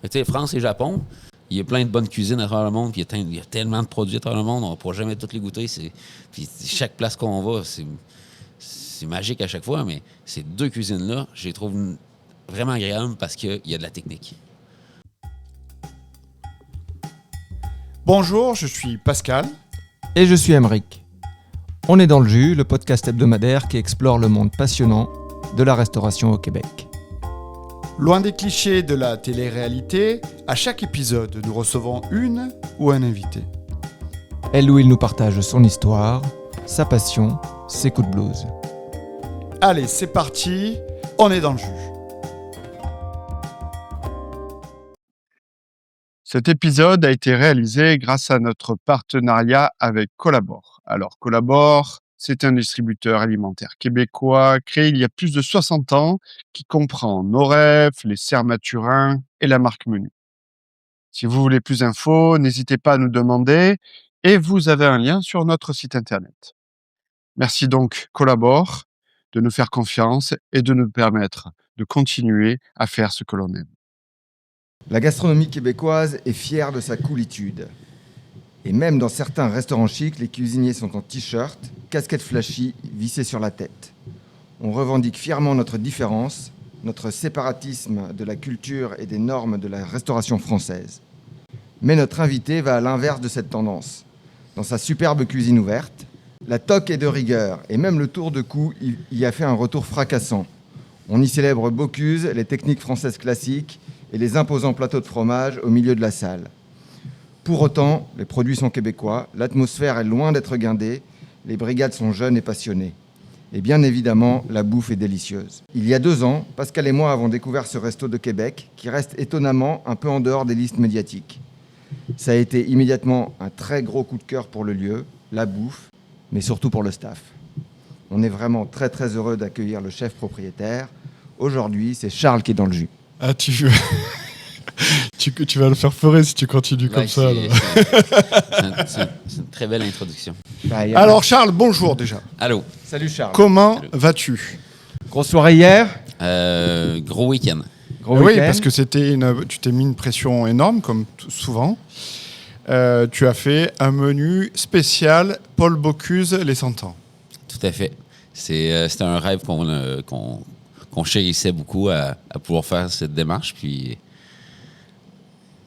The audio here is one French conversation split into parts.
Tu sais, France et Japon, il y a plein de bonnes cuisines à travers le monde, puis il y a tellement de produits à travers le monde, on ne pourra jamais toutes les goûter. Puis chaque place qu'on va, c'est magique à chaque fois, mais ces deux cuisines-là, je les trouve vraiment agréables parce qu'il y a de la technique. Bonjour, je suis Pascal. Et je suis Aymeric. On est dans le jus, le podcast hebdomadaire qui explore le monde passionnant de la restauration au Québec. Loin des clichés de la télé-réalité, à chaque épisode, nous recevons une ou un invité. Elle ou il nous partage son histoire, sa passion, ses coups de blues. Allez, c'est parti, on est dans le jus. Cet épisode a été réalisé grâce à notre partenariat avec Collabor. Alors, Collabor, c'est un distributeur alimentaire québécois créé il y a plus de 60 ans qui comprend Noref, les Serres Mathurin et la marque Menu. Si vous voulez plus d'infos, n'hésitez pas à nous demander et vous avez un lien sur notre site internet. Merci donc Collabor de nous faire confiance et de nous permettre de continuer à faire ce que l'on aime. La gastronomie québécoise est fière de sa coolitude. Et même dans certains restaurants chics, les cuisiniers sont en t-shirt, casquette flashy, vissée sur la tête. On revendique fièrement notre différence, notre séparatisme de la culture et des normes de la restauration française. Mais notre invité va à l'inverse de cette tendance. Dans sa superbe cuisine ouverte, la toque est de rigueur et même le tour de cou y a fait un retour fracassant. On y célèbre Bocuse, les techniques françaises classiques et les imposants plateaux de fromage au milieu de la salle. Pour autant, les produits sont québécois, l'atmosphère est loin d'être guindée, les brigades sont jeunes et passionnées. Et bien évidemment, la bouffe est délicieuse. Il y a 2 ans, Pascal et moi avons découvert ce resto de Québec qui reste étonnamment un peu en dehors des listes médiatiques. Ça a été immédiatement un très gros coup de cœur pour le lieu, la bouffe, mais surtout pour le staff. On est vraiment très très heureux d'accueillir le chef propriétaire. Aujourd'hui, c'est Charles qui est dans le jus. Ah, tu vas le faire foirer si tu continues comme ça. C'est une très belle introduction. Alors Charles, bonjour déjà. Allô. Salut Charles. Comment vas-tu ? Grosse soirée hier. Gros week-end. Gros Oui, week-end. parce que tu t'es mis une pression énorme, comme souvent. Tu as fait un menu spécial Paul Bocuse, les 100 ans. Tout à fait. C'était un rêve qu'on chérissait beaucoup à pouvoir faire cette démarche. Puis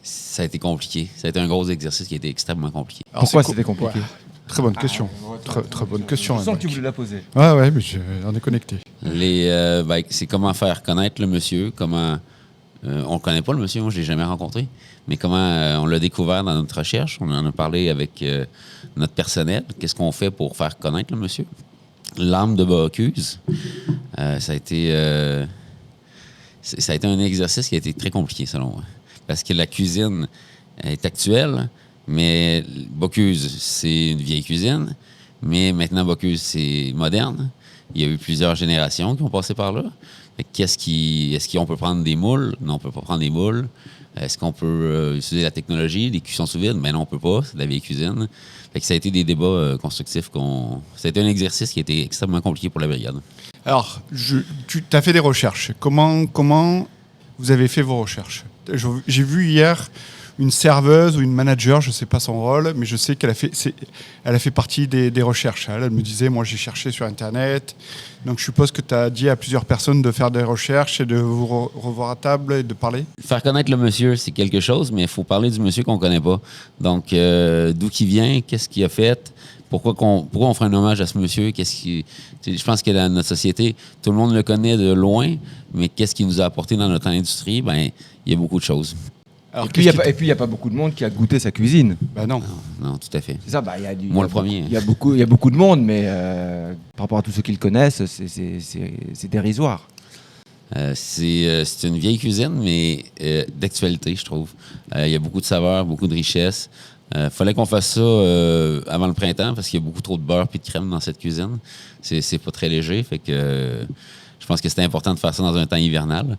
ça a été compliqué. Ça a été un gros exercice qui a été extrêmement compliqué. Alors, Pourquoi c'est c'était compliqué? Très bonne question. Très bonne question. Je sens que tu voulais la poser. Ouais, mais on est connecté. C'est comment faire connaître le monsieur, comment... on ne connaît pas, le monsieur, moi je ne l'ai jamais rencontré, mais comment on l'a découvert dans notre recherche. On en a parlé avec notre personnel. Qu'est-ce qu'on fait pour faire connaître le monsieur? L'âme de Bocuse, ça a été un exercice qui a été très compliqué, selon moi. Parce que la cuisine est actuelle, mais Bocuse, c'est une vieille cuisine. Mais maintenant, Bocuse, c'est moderne. Il y a eu plusieurs générations qui ont passé par là. Est-ce qu'on peut prendre des moules? Non, on ne peut pas prendre des moules. Est-ce qu'on peut utiliser la technologie, des cuissons sous vide? Mais non, on ne peut pas. C'est de la vieille cuisine. Ça a été des débats constructifs. Ça a été un exercice qui a été extrêmement compliqué pour la brigade. Alors, tu as fait des recherches. Comment vous avez fait vos recherches? J'ai vu hier une serveuse ou une manager, je ne sais pas son rôle, mais je sais qu'elle a fait partie des recherches. Elle me disait, moi j'ai cherché sur Internet. Donc je suppose que tu as dit à plusieurs personnes de faire des recherches et de vous revoir à table et de parler. Faire connaître le monsieur, c'est quelque chose, mais il faut parler du monsieur qu'on ne connaît pas. Donc, d'où il vient, qu'est-ce qu'il a fait, pourquoi on ferait un hommage à ce monsieur, je pense que dans notre société, tout le monde le connaît de loin, mais qu'est-ce qu'il nous a apporté dans notre industrie? Ben, il y a beaucoup de choses. Alors, Et puis il n'y a pas beaucoup de monde qui a goûté sa cuisine. Ben non. Non, tout à fait. C'est ça, Moi, le premier. Il y a beaucoup de monde, mais par rapport à tous ceux qui le connaissent, c'est dérisoire. C'est une vieille cuisine, mais d'actualité, je trouve. Il y a beaucoup de saveurs, beaucoup de richesses. Fallait qu'on fasse ça avant le printemps parce qu'il y a beaucoup trop de beurre et de crème dans cette cuisine. C'est pas très léger, fait que je pense que c'était important de faire ça dans un temps hivernal.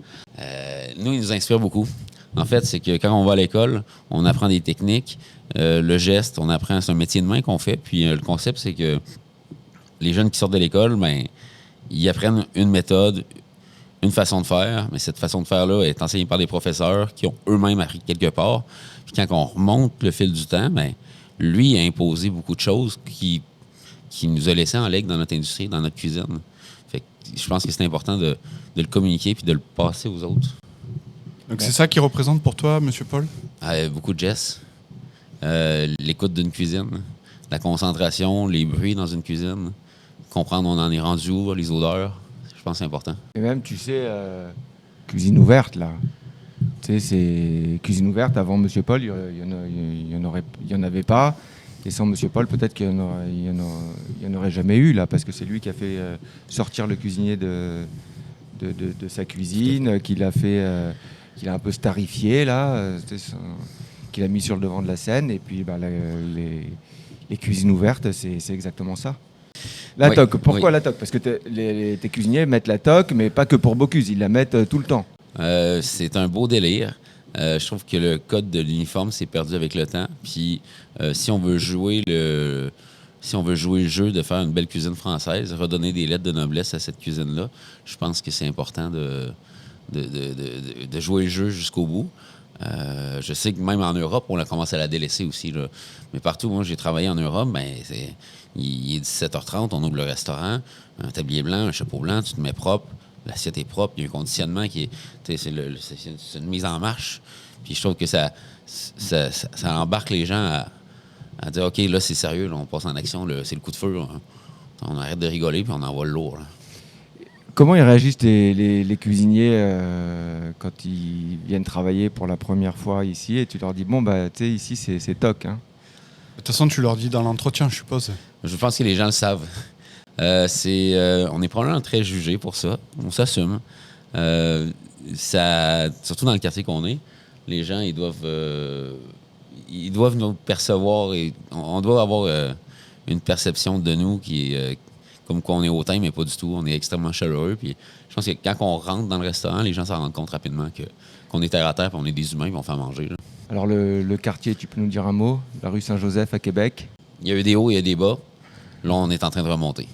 Nous, il nous inspire beaucoup. En fait, c'est que quand on va à l'école, on apprend des techniques, le geste, on apprend, c'est un métier de main qu'on fait. Puis le concept, c'est que les jeunes qui sortent de l'école, ben, ils apprennent une méthode, une façon de faire, mais cette façon de faire-là est enseignée par des professeurs qui ont eux-mêmes appris quelque part. Puis quand on remonte le fil du temps, ben, lui a imposé beaucoup de choses qui nous a laissé en legs dans notre industrie, dans notre cuisine. Fait que je pense que c'est important de le communiquer puis de le passer aux autres. Donc c'est ça qui représente pour toi, Monsieur Paul? Beaucoup de gestes, l'écoute d'une cuisine, la concentration, les bruits dans une cuisine, comprendre on en est rendu où, les odeurs. Je pense que c'est important. Et même, tu sais, cuisine ouverte, là. Tu sais, c'est cuisine ouverte. Avant Monsieur Paul, il y en avait pas. Et sans Monsieur Paul, peut-être qu'il y en aurait jamais eu, là, parce que c'est lui qui a fait sortir le cuisinier de sa cuisine, qu'il a un peu starifié, là, qu'il a mis sur le devant de la scène. Et puis, les cuisines ouvertes, c'est exactement ça. La toque, pourquoi la toque? Parce que tes cuisiniers mettent la toque, mais pas que pour Bocuse, ils la mettent tout le temps. C'est un beau délire. Je trouve que le code de l'uniforme s'est perdu avec le temps. Puis si on veut jouer le jeu de faire une belle cuisine française, redonner des lettres de noblesse à cette cuisine-là, je pense que c'est important de jouer le jeu jusqu'au bout. Je sais que même en Europe, on a commencé à la délaisser aussi, là. Mais partout où moi j'ai travaillé en Europe, il est 17h30, on ouvre le restaurant, un tablier blanc, un chapeau blanc, tu te mets propre, l'assiette est propre, il y a un conditionnement qui est... C'est une mise en marche. Puis je trouve que ça embarque les gens à dire « OK, là, c'est sérieux, là, on passe en action, là, c'est le coup de feu. Hein. On arrête de rigoler, puis on envoie le lourd. » Comment ils réagissent les cuisiniers quand ils viennent travailler pour la première fois ici et tu leur dis « Bon, tu sais, ici, c'est toc. Hein. » De toute façon, tu leur dis dans l'entretien, je suppose. Je pense que les gens le savent. On est probablement très jugés pour ça. On s'assume. Surtout dans le quartier qu'on est, les gens, ils doivent nous percevoir et on doit avoir une perception de nous qui est comme quoi on est hautain, mais pas du tout. On est extrêmement chaleureux. Puis je pense que quand on rentre dans le restaurant, les gens s'en rendent compte rapidement qu'on est terre à terre, puis on est des humains, puis on fait à manger. Là. Alors le quartier, tu peux nous dire un mot? La rue Saint-Joseph à Québec? Il y a eu des hauts, il y a des bas. Là, on est en train de remonter.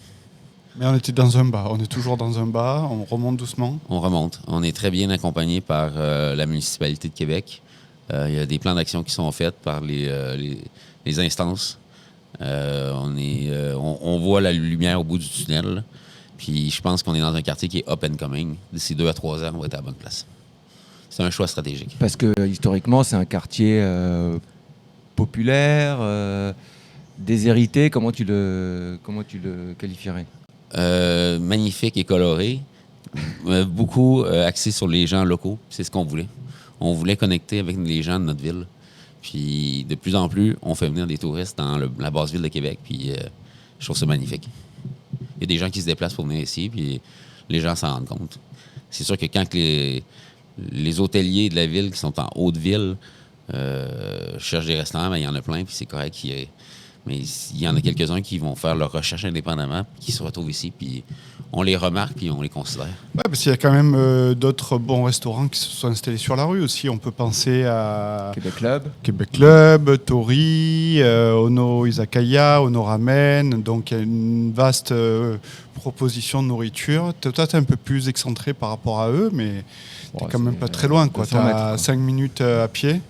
Mais on était dans un bas. On est toujours dans un bas. On remonte doucement. On remonte. On est très bien accompagné par la municipalité de Québec. Il y a des plans d'action qui sont faits par les instances. On voit la lumière au bout du tunnel. Là. Puis je pense qu'on est dans un quartier qui est up and coming. D'ici 2 à 3 ans, on va être à la bonne place. C'est un choix stratégique. Parce que historiquement, c'est un quartier populaire, déshérité. Comment tu le qualifierais? Magnifique et coloré. Beaucoup axé sur les gens locaux. C'est ce qu'on voulait. On voulait connecter avec les gens de notre ville. Puis de plus en plus, on fait venir des touristes dans la basse ville de Québec. Puis je trouve ça magnifique. Il y a des gens qui se déplacent pour venir ici, puis les gens s'en rendent compte. C'est sûr que quand les hôteliers de la ville qui sont en haute ville cherchent des restaurants, il y en a plein, puis c'est correct. Mais il y en a quelques-uns qui vont faire leur recherche indépendamment, qui se retrouvent ici, puis on les remarque, puis on les considère. Oui, parce qu'il y a quand même d'autres bons restaurants qui se sont installés sur la rue aussi. On peut penser à Québec Club, Tori, Ono Izakaya, Ono Ramen. Donc il y a une vaste proposition de nourriture. Toi, tu es un peu plus excentré par rapport à eux, mais tu n'es quand même pas très loin. Tu as 5 minutes à pied.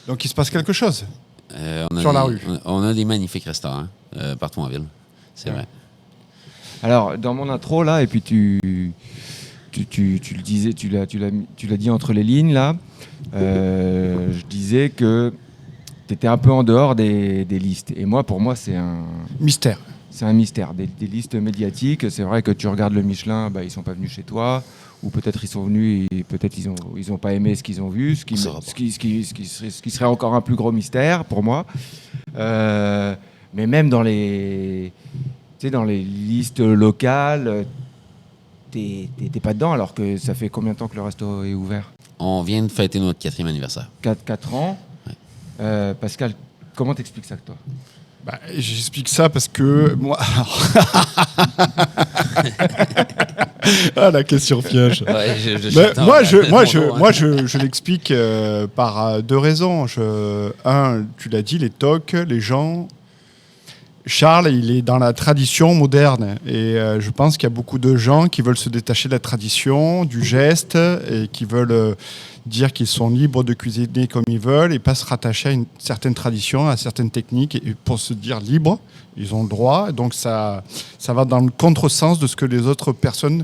Donc il se passe quelque chose. Sur la rue. On a des magnifiques restaurants partout en ville, c'est vrai. Alors, dans mon intro, là, et puis tu le disais, tu l'as dit entre les lignes, là, je disais que tu étais un peu en dehors des listes. Et pour moi, c'est un... Mystère. C'est un mystère. Des listes médiatiques, c'est vrai que tu regardes le Michelin, ils ne sont pas venus chez toi, ou peut-être ils sont venus et peut-être ils ont pas aimé ce qu'ils ont vu, ce qui serait encore un plus gros mystère pour moi. Mais même dans les listes locales, t'es pas dedans, alors que ça fait combien de temps que le resto est ouvert? On vient de fêter notre 4e anniversaire. 4 ans. Ouais. Pascal, comment t'expliques ça, toi? J'explique ça parce que moi... la question piège. Ouais, je l'explique par 2 raisons. Tu l'as dit, les tocs, les gens... Charles, il est dans la tradition moderne et je pense qu'il y a beaucoup de gens qui veulent se détacher de la tradition, du geste et qui veulent dire qu'ils sont libres de cuisiner comme ils veulent et pas se rattacher à une certaine tradition, à certaines techniques et pour se dire libres, ils ont le droit. Donc ça va dans le contresens de ce que les autres personnes,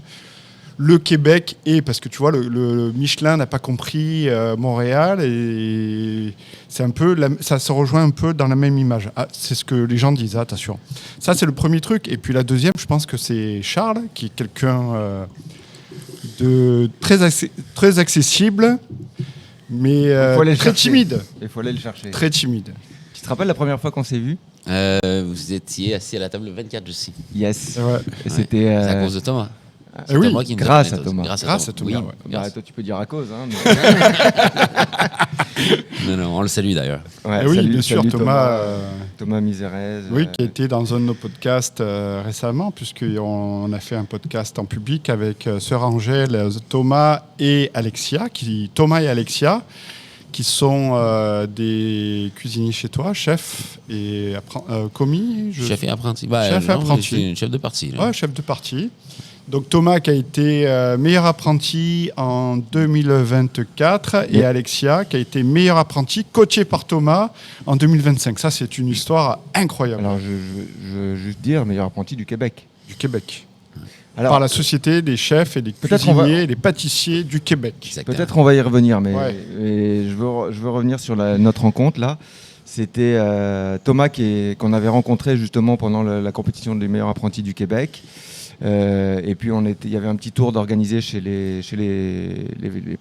le Québec est, parce que tu vois, le Michelin n'a pas compris Montréal et c'est un peu, ça se rejoint un peu dans la même image. Ah, c'est ce que les gens disent, attention. Ça, c'est le premier truc. Et puis la deuxième, je pense que c'est Charles, qui est quelqu'un de très accessible, mais très timide. Il faut aller le chercher. Très timide. Tu te rappelles la première fois qu'on s'est vu? Vous étiez assis à la table le 24, je sais. Yes. Ouais. Et c'était... C'est à cause de Thomas. Eh oui, Thomas qui nous a grâce donné à Thomas. Grâce Grâce à Thomas, oui, ouais. grâce. Toi, tu peux dire à cause. Hein, Non, on le salue d'ailleurs. Ouais, Eh oui, salut, bien sûr, salut Thomas. Thomas Miserez. Oui, qui a été dans un de nos podcasts récemment, puisqu'on a fait un podcast en public avec Sœur Angèle, Thomas et Alexia, Thomas et Alexia, qui sont des cuisiniers chez toi, chef et commis. Chef et apprenti. Chef et apprenti. Je suis chef de partie. Là. Ouais, chef de partie. Donc Thomas qui a été meilleur apprenti en 2024 et Alexia qui a été meilleur apprenti coaché par Thomas en 2025. Ça, c'est une histoire incroyable. Alors, je veux juste dire, meilleur apprenti du Québec. Du Québec. Alors, Par la Société des chefs et des peut-être cuisiniers et des pâtissiers du Québec. Exactement. peut-être on va y revenir, mais, Ouais. mais je veux revenir sur notre rencontre là. C'était Thomas qu'on avait rencontré justement pendant la compétition des meilleurs apprentis du Québec. Et puis il y avait un petit tour d'organiser chez les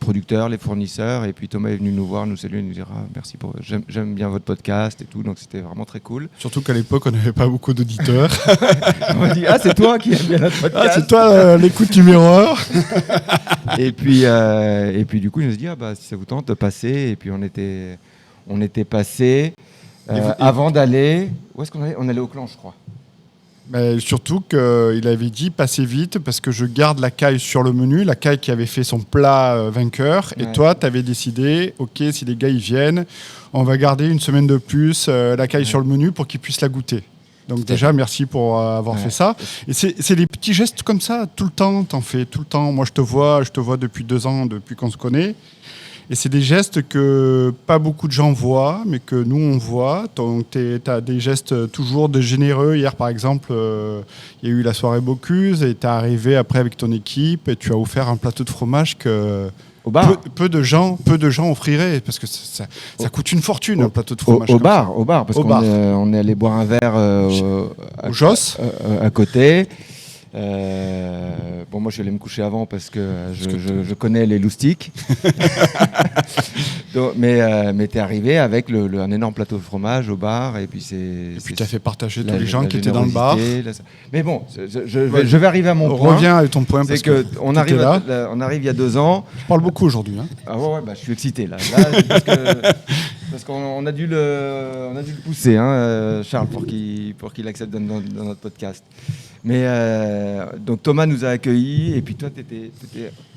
producteurs, les fournisseurs. Et puis Thomas est venu nous voir, nous saluer, nous dire merci j'aime bien votre podcast et tout. Donc c'était vraiment très cool. Surtout qu'à l'époque, on n'avait pas beaucoup d'auditeurs. On m'a dit c'est toi qui aimes bien notre podcast. C'est toi l'écoute numéro 1. Et puis du coup, il nous a dit si ça vous tente de passer. Et puis on était passé avant d'aller. Où est-ce qu'on allait? On allait au clan, je crois. Mais surtout qu'il avait dit passez vite parce que je garde la caille sur le menu, la caille qui avait fait son plat vainqueur. Et Ouais. toi, tu avais décidé, ok, si les gars ils viennent, on va garder une semaine de plus la caille sur le menu pour qu'ils puissent la goûter. Donc déjà, merci pour avoir fait ça. Et c'est des petits gestes comme ça, tout le temps, t'en fais tout le temps. Moi, je te vois depuis 2 ans, depuis qu'on se connaît. Et c'est des gestes que pas beaucoup de gens voient, mais que nous, on voit. Donc, tu as des gestes toujours de généreux. Hier, par exemple, il y a eu la soirée Bocuse et tu es arrivé après avec ton équipe et tu as offert un plateau de fromage que Au bar. peu de gens offriraient parce que ça coûte une fortune, un plateau de fromage. Au comme ça. bar, parce Au qu'on bar. on est allé boire un verre Au Joss. à côté. Bon, moi je suis allé me coucher avant parce que je connais les loustiques. Donc, mais t'es arrivé avec un énorme plateau de fromage au bar et puis tu as fait partager tous les gens qui étaient dans le bar. Mais bon, je vais arriver à mon point. Reviens avec ton point. C'est parce qu'on t'étais arrive, là. on arrive il y a 2 ans. Je parle beaucoup aujourd'hui. Hein. Ah ouais, je suis excité là. Parce qu'on a dû le pousser, hein, Charles, pour qu'il accepte dans notre podcast. Mais donc Thomas nous a accueillis et puis toi tu étais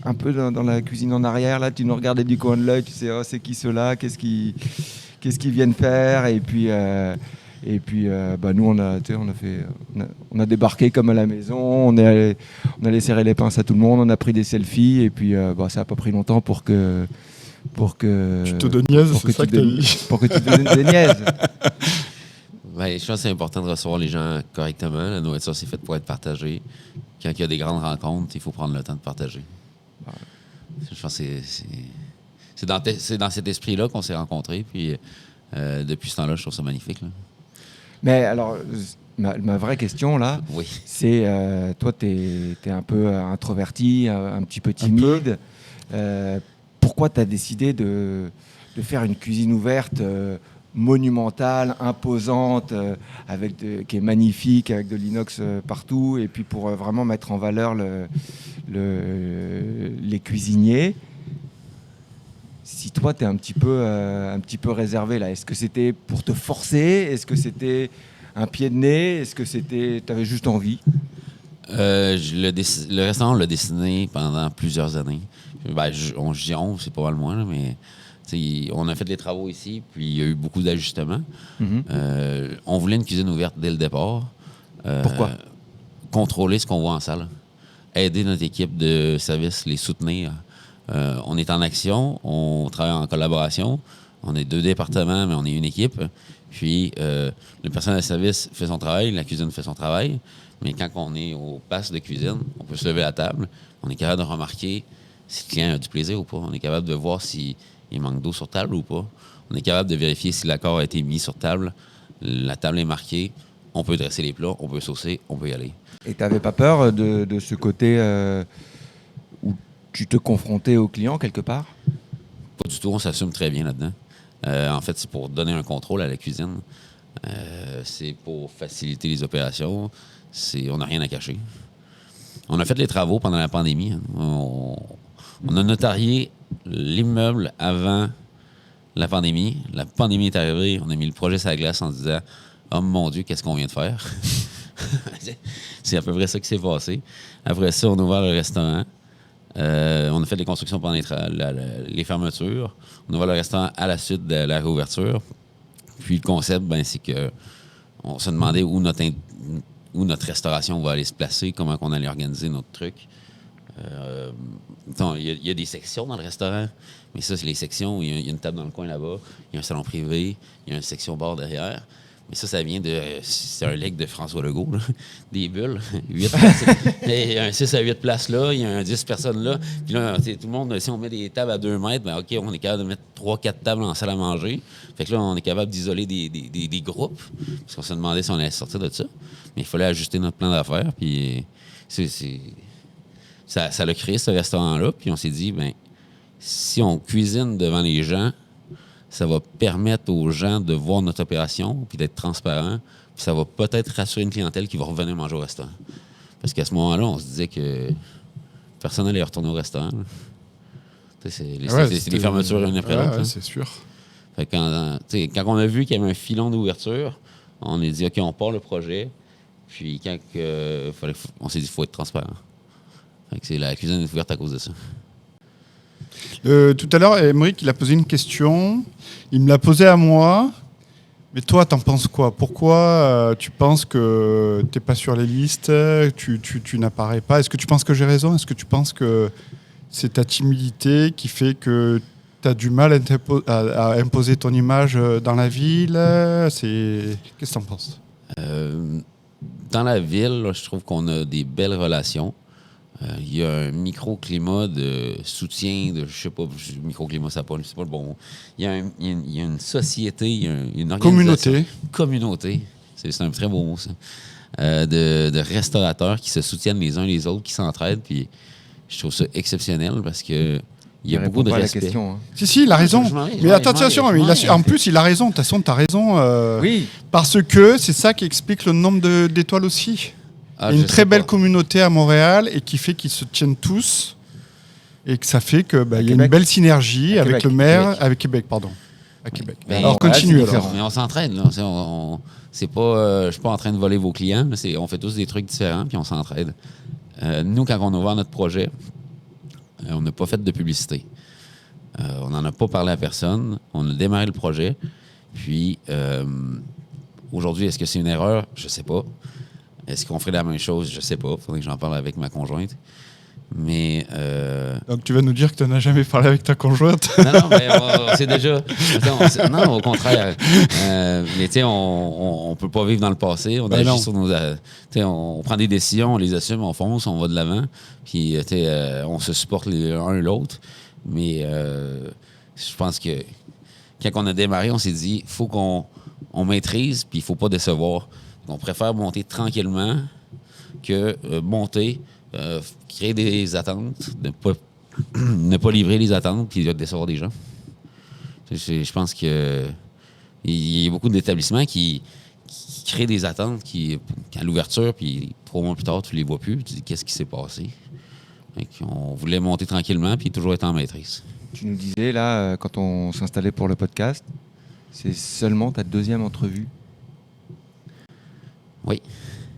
un peu dans la cuisine en arrière là, tu nous regardais du coin de l'œil, tu sais c'est qui ceux-là, qu'est-ce qu'ils viennent faire et puis nous on a débarqué comme à la maison, on allait serrer les pinces à tout le monde, on a pris des selfies et puis ça a pas pris longtemps pour que Tu te donnes niaise, c'est ça que t'as dit. pour que tu te donnes des niaises. Ouais, je pense que c'est important de recevoir les gens correctement. La nourriture, c'est fait pour être partagée. Quand il y a des grandes rencontres, il faut prendre le temps de partager. Je pense que c'est dans cet esprit-là qu'on s'est rencontrés. Puis depuis ce temps-là, je trouve ça magnifique. Là. Mais alors, ma vraie question là, Oui. c'est toi, tu es un peu introverti, un petit peu timide. Pourquoi tu as décidé de faire une cuisine ouverte monumentale, imposante, qui est magnifique, avec de l'inox partout, et puis pour vraiment mettre en valeur les cuisiniers? Si toi, tu es un petit peu réservé là, est-ce que c'était pour te forcer? Est-ce que c'était un pied de nez? Est-ce que tu avais juste envie? Le restaurant, on l'a dessiné pendant plusieurs années. Je dis on, c'est pas mal moins, là, mais On a fait les travaux ici, puis il y a eu beaucoup d'ajustements. Mhm. On voulait une cuisine ouverte dès le départ. Pourquoi? Contrôler ce qu'on voit en salle. Aider notre équipe de service, les soutenir. On est en action, on travaille en collaboration. On est 2 départements, mais on est une équipe. Puis, le personnel de service fait son travail, la cuisine fait son travail. Mais quand on est au pass de cuisine, on peut se lever à la table. On est capable de remarquer si le client a du plaisir ou pas. On est capable de voir s'il manque d'eau sur table ou pas. On est capable de vérifier si l'accord a été mis sur table. La table est marquée. On peut dresser les plats, on peut saucer, on peut y aller. Et tu n'avais pas peur de ce côté où tu te confrontais au client quelque part? Pas du tout, on s'assume très bien là-dedans. En fait, c'est pour donner un contrôle à la cuisine. C'est pour faciliter les opérations. On n'a rien à cacher. On a fait les travaux pendant la pandémie. On a notarié l'immeuble avant la pandémie. La pandémie est arrivée, on a mis le projet sur la glace en se disant « Oh mon Dieu, qu'est-ce qu'on vient de faire? » C'est à peu près ça qui s'est passé. Après ça, on a ouvert le restaurant. On a fait les constructions pendant les fermetures. On a ouvert le restaurant à la suite de la réouverture. Puis le concept, c'est que on se demandait où notre restauration va aller se placer, comment on allait organiser notre truc. Il y a des sections dans le restaurant, mais ça, c'est les sections. Il y a une table dans le coin là-bas, il y a un salon privé, il y a une section bar derrière. Mais ça vient de... C'est un legs de François Legault, là. Des bulles. 8 places. Il y a un 6 à 8 places là, il y a un 10 personnes là. Puis là, tout le monde, si on met des tables à 2 mètres, OK, on est capable de mettre 3-4 tables en salle à manger. Fait que là, on est capable d'isoler des groupes. Parce qu'on se demandait si on allait sortir de ça. Mais il fallait ajuster notre plan d'affaires. Puis ça l'a créé, ce restaurant-là. Puis on s'est dit, si on cuisine devant les gens, ça va permettre aux gens de voir notre opération puis d'être transparent. Puis ça va peut-être rassurer une clientèle qui va revenir manger au restaurant. Parce qu'à ce moment-là, on se disait que personne n'allait retourner au restaurant. C'est des fermetures une après l'autre. Ouais, c'est sûr. Fait que quand on a vu qu'il y avait un filon d'ouverture, on a dit, OK, on part le projet. Puis quand on s'est dit, il faut être transparent. Fait que la cuisine est ouverte à cause de ça. Tout à l'heure, Émeric, il a posé une question. Il me l'a posée à moi. Mais toi, t'en penses quoi? Pourquoi tu penses que t'es pas sur les listes, tu n'apparais pas? Est-ce que tu penses que j'ai raison? Est-ce que tu penses que c'est ta timidité qui fait que tu as du mal à imposer ton image dans la ville? Qu'est-ce que tu en penses? Dans la ville, là, je trouve qu'on a des belles relations. Il y a un microclimat de soutien, je sais pas, microclimat, c'est pas le bon mot. Il y a une société, il y a une organisation. Communauté. C'est un très beau mot, ça. De restaurateurs qui se soutiennent les uns les autres, qui s'entraident. Puis je trouve ça exceptionnel parce que il y a beaucoup de respect. La question, hein. Si, il a raison. Mais attention, en plus, il a raison. De toute façon, tu as raison. Oui. Parce que c'est ça qui explique le nombre d'étoiles aussi. Il y a une très belle communauté à Montréal et qui fait qu'ils se tiennent tous et que ça fait que il y a une belle synergie avec Québec, le maire, avec Québec, pardon. À Québec. Alors continue alors. Mais on s'entraide là. C'est pas, je suis pas en train de voler vos clients. On fait tous des trucs différents puis on s'entraide. Nous, quand on a ouvert notre projet, on n'a pas fait de publicité. On n'en a pas parlé à personne. On a démarré le projet. Puis aujourd'hui, est-ce que c'est une erreur? Je sais pas. Est-ce qu'on ferait la même chose? Je sais pas. Il faudrait que j'en parle avec ma conjointe. Mais. Donc, tu vas nous dire que tu n'en as jamais parlé avec ta conjointe? Non, mais on sait déjà. Non, au contraire. Mais tu sais, on peut pas vivre dans le passé. On agit sur nos. On prend des décisions, on les assume, on fonce, on va de l'avant. Puis, on se supporte l'un l'autre. Mais je pense que quand on a démarré, on s'est dit, il faut qu'on maîtrise, puis il faut pas décevoir. On préfère monter tranquillement que monter, créer des attentes, ne pas livrer les attentes puis décevoir des gens. Je pense qu'il y a beaucoup d'établissements qui créent des attentes à l'ouverture, puis 3 mois plus tard, tu les vois plus. Tu dis, qu'est-ce qui s'est passé? On voulait monter tranquillement puis toujours être en maîtrise. Tu nous disais, là, quand on s'installait pour le podcast, c'est seulement ta 2e entrevue. Oui.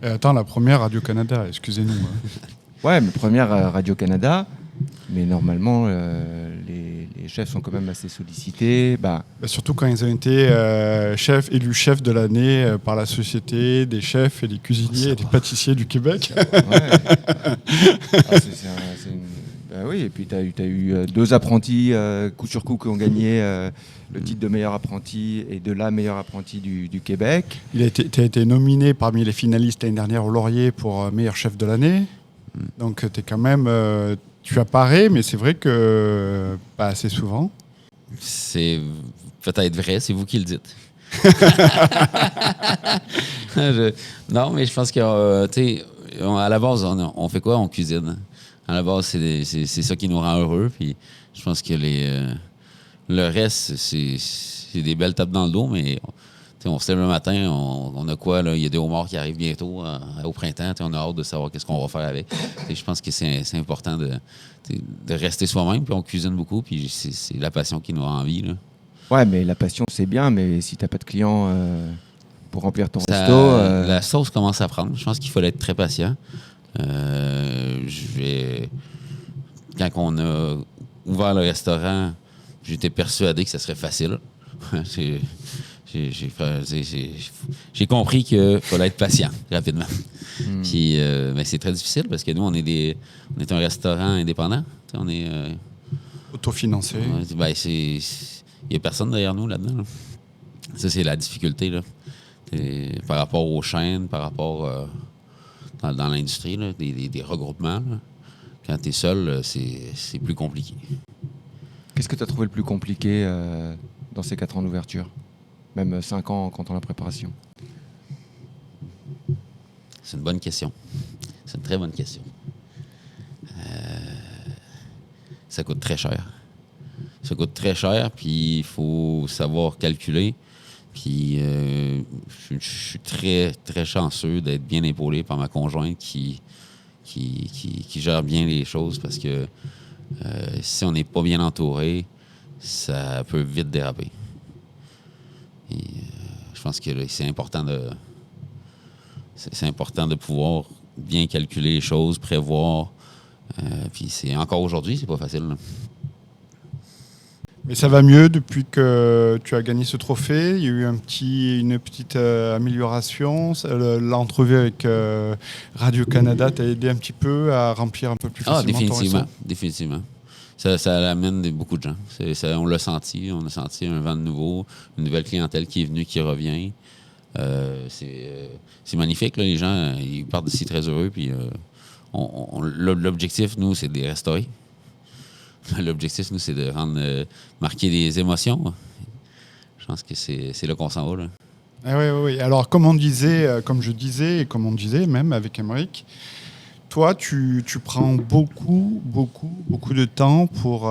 Attends, la première Radio-Canada, excusez-nous. Ouais, mais première Radio-Canada, mais normalement, les les chefs sont quand même assez sollicités. Surtout quand ils ont été élus chefs de l'année par la Société des chefs et des cuisiniers et des pâtissiers du Québec. Oui, et puis tu as eu 2 apprentis coup sur coup qui ont gagné le titre de meilleur apprenti et de la meilleure apprentie du Québec. Tu as été nominé parmi les finalistes l'année dernière au Laurier pour meilleur chef de l'année. Donc tu es quand même... tu apparais, mais c'est vrai que pas assez souvent. C'est peut-être vrai, c'est vous qui le dites. Non, mais je pense que, tu sais, à la base, on fait quoi? On cuisine. À la base, c'est ça qui nous rend heureux. Puis je pense que le reste, c'est des belles tapes dans le dos, mais on se lève le matin, on a quoi? Là? Il y a des homards qui arrivent bientôt au printemps. On a hâte de savoir qu'est-ce qu'on va faire avec. Je pense que c'est important de rester soi-même. Puis on cuisine beaucoup, puis c'est la passion qui nous rend envie. Là. Ouais, mais la passion, c'est bien, mais si tu n'as pas de clients pour remplir ton resto... La sauce commence à prendre. Je pense qu'il faut être très patient. Quand on a ouvert le restaurant, j'étais persuadé que ça serait facile. J'ai compris qu'il fallait être patient rapidement. Puis, mais c'est très difficile parce que nous, on est un restaurant indépendant. On est autofinancé. Il n'y a personne derrière nous là-dedans. Là. Ça, c'est la difficulté. Là. Par rapport aux chaînes, par rapport dans l'industrie, là, des regroupements. Là. Quand tu es seul, c'est plus compliqué. Qu'est-ce que tu as trouvé le plus compliqué dans ces 4 ans d'ouverture? Même 5 ans en comptant la préparation? C'est une bonne question. C'est une très bonne question. Ça coûte très cher. Ça coûte très cher, puis il faut savoir calculer. Puis je suis très, très chanceux d'être bien épaulé par ma conjointe qui gère bien les choses parce que si on n'est pas bien entouré, ça peut vite déraper. Et, je pense que c'est important de pouvoir bien calculer les choses, prévoir. Puis encore aujourd'hui, c'est pas facile. Là. Mais ça va mieux depuis que tu as gagné ce trophée. Il y a eu une petite amélioration. L'entrevue avec Radio-Canada t'a aidé un petit peu à remplir un peu plus facilement ton restaurant? Définitivement. Ça amène beaucoup de gens. On l'a senti. On a senti un vent de nouveau, une nouvelle clientèle qui est venue, qui revient. C'est magnifique. Là, les gens ils partent d'ici très heureux. Puis, l'objectif, nous, c'est de les restaurer. L'objectif, nous, c'est de marquer des émotions. Je pense que c'est là qu'on s'en va. Là. Ah oui. Alors, comme je disais, et comme on disait même avec Aymeric, toi, tu prends beaucoup de temps pour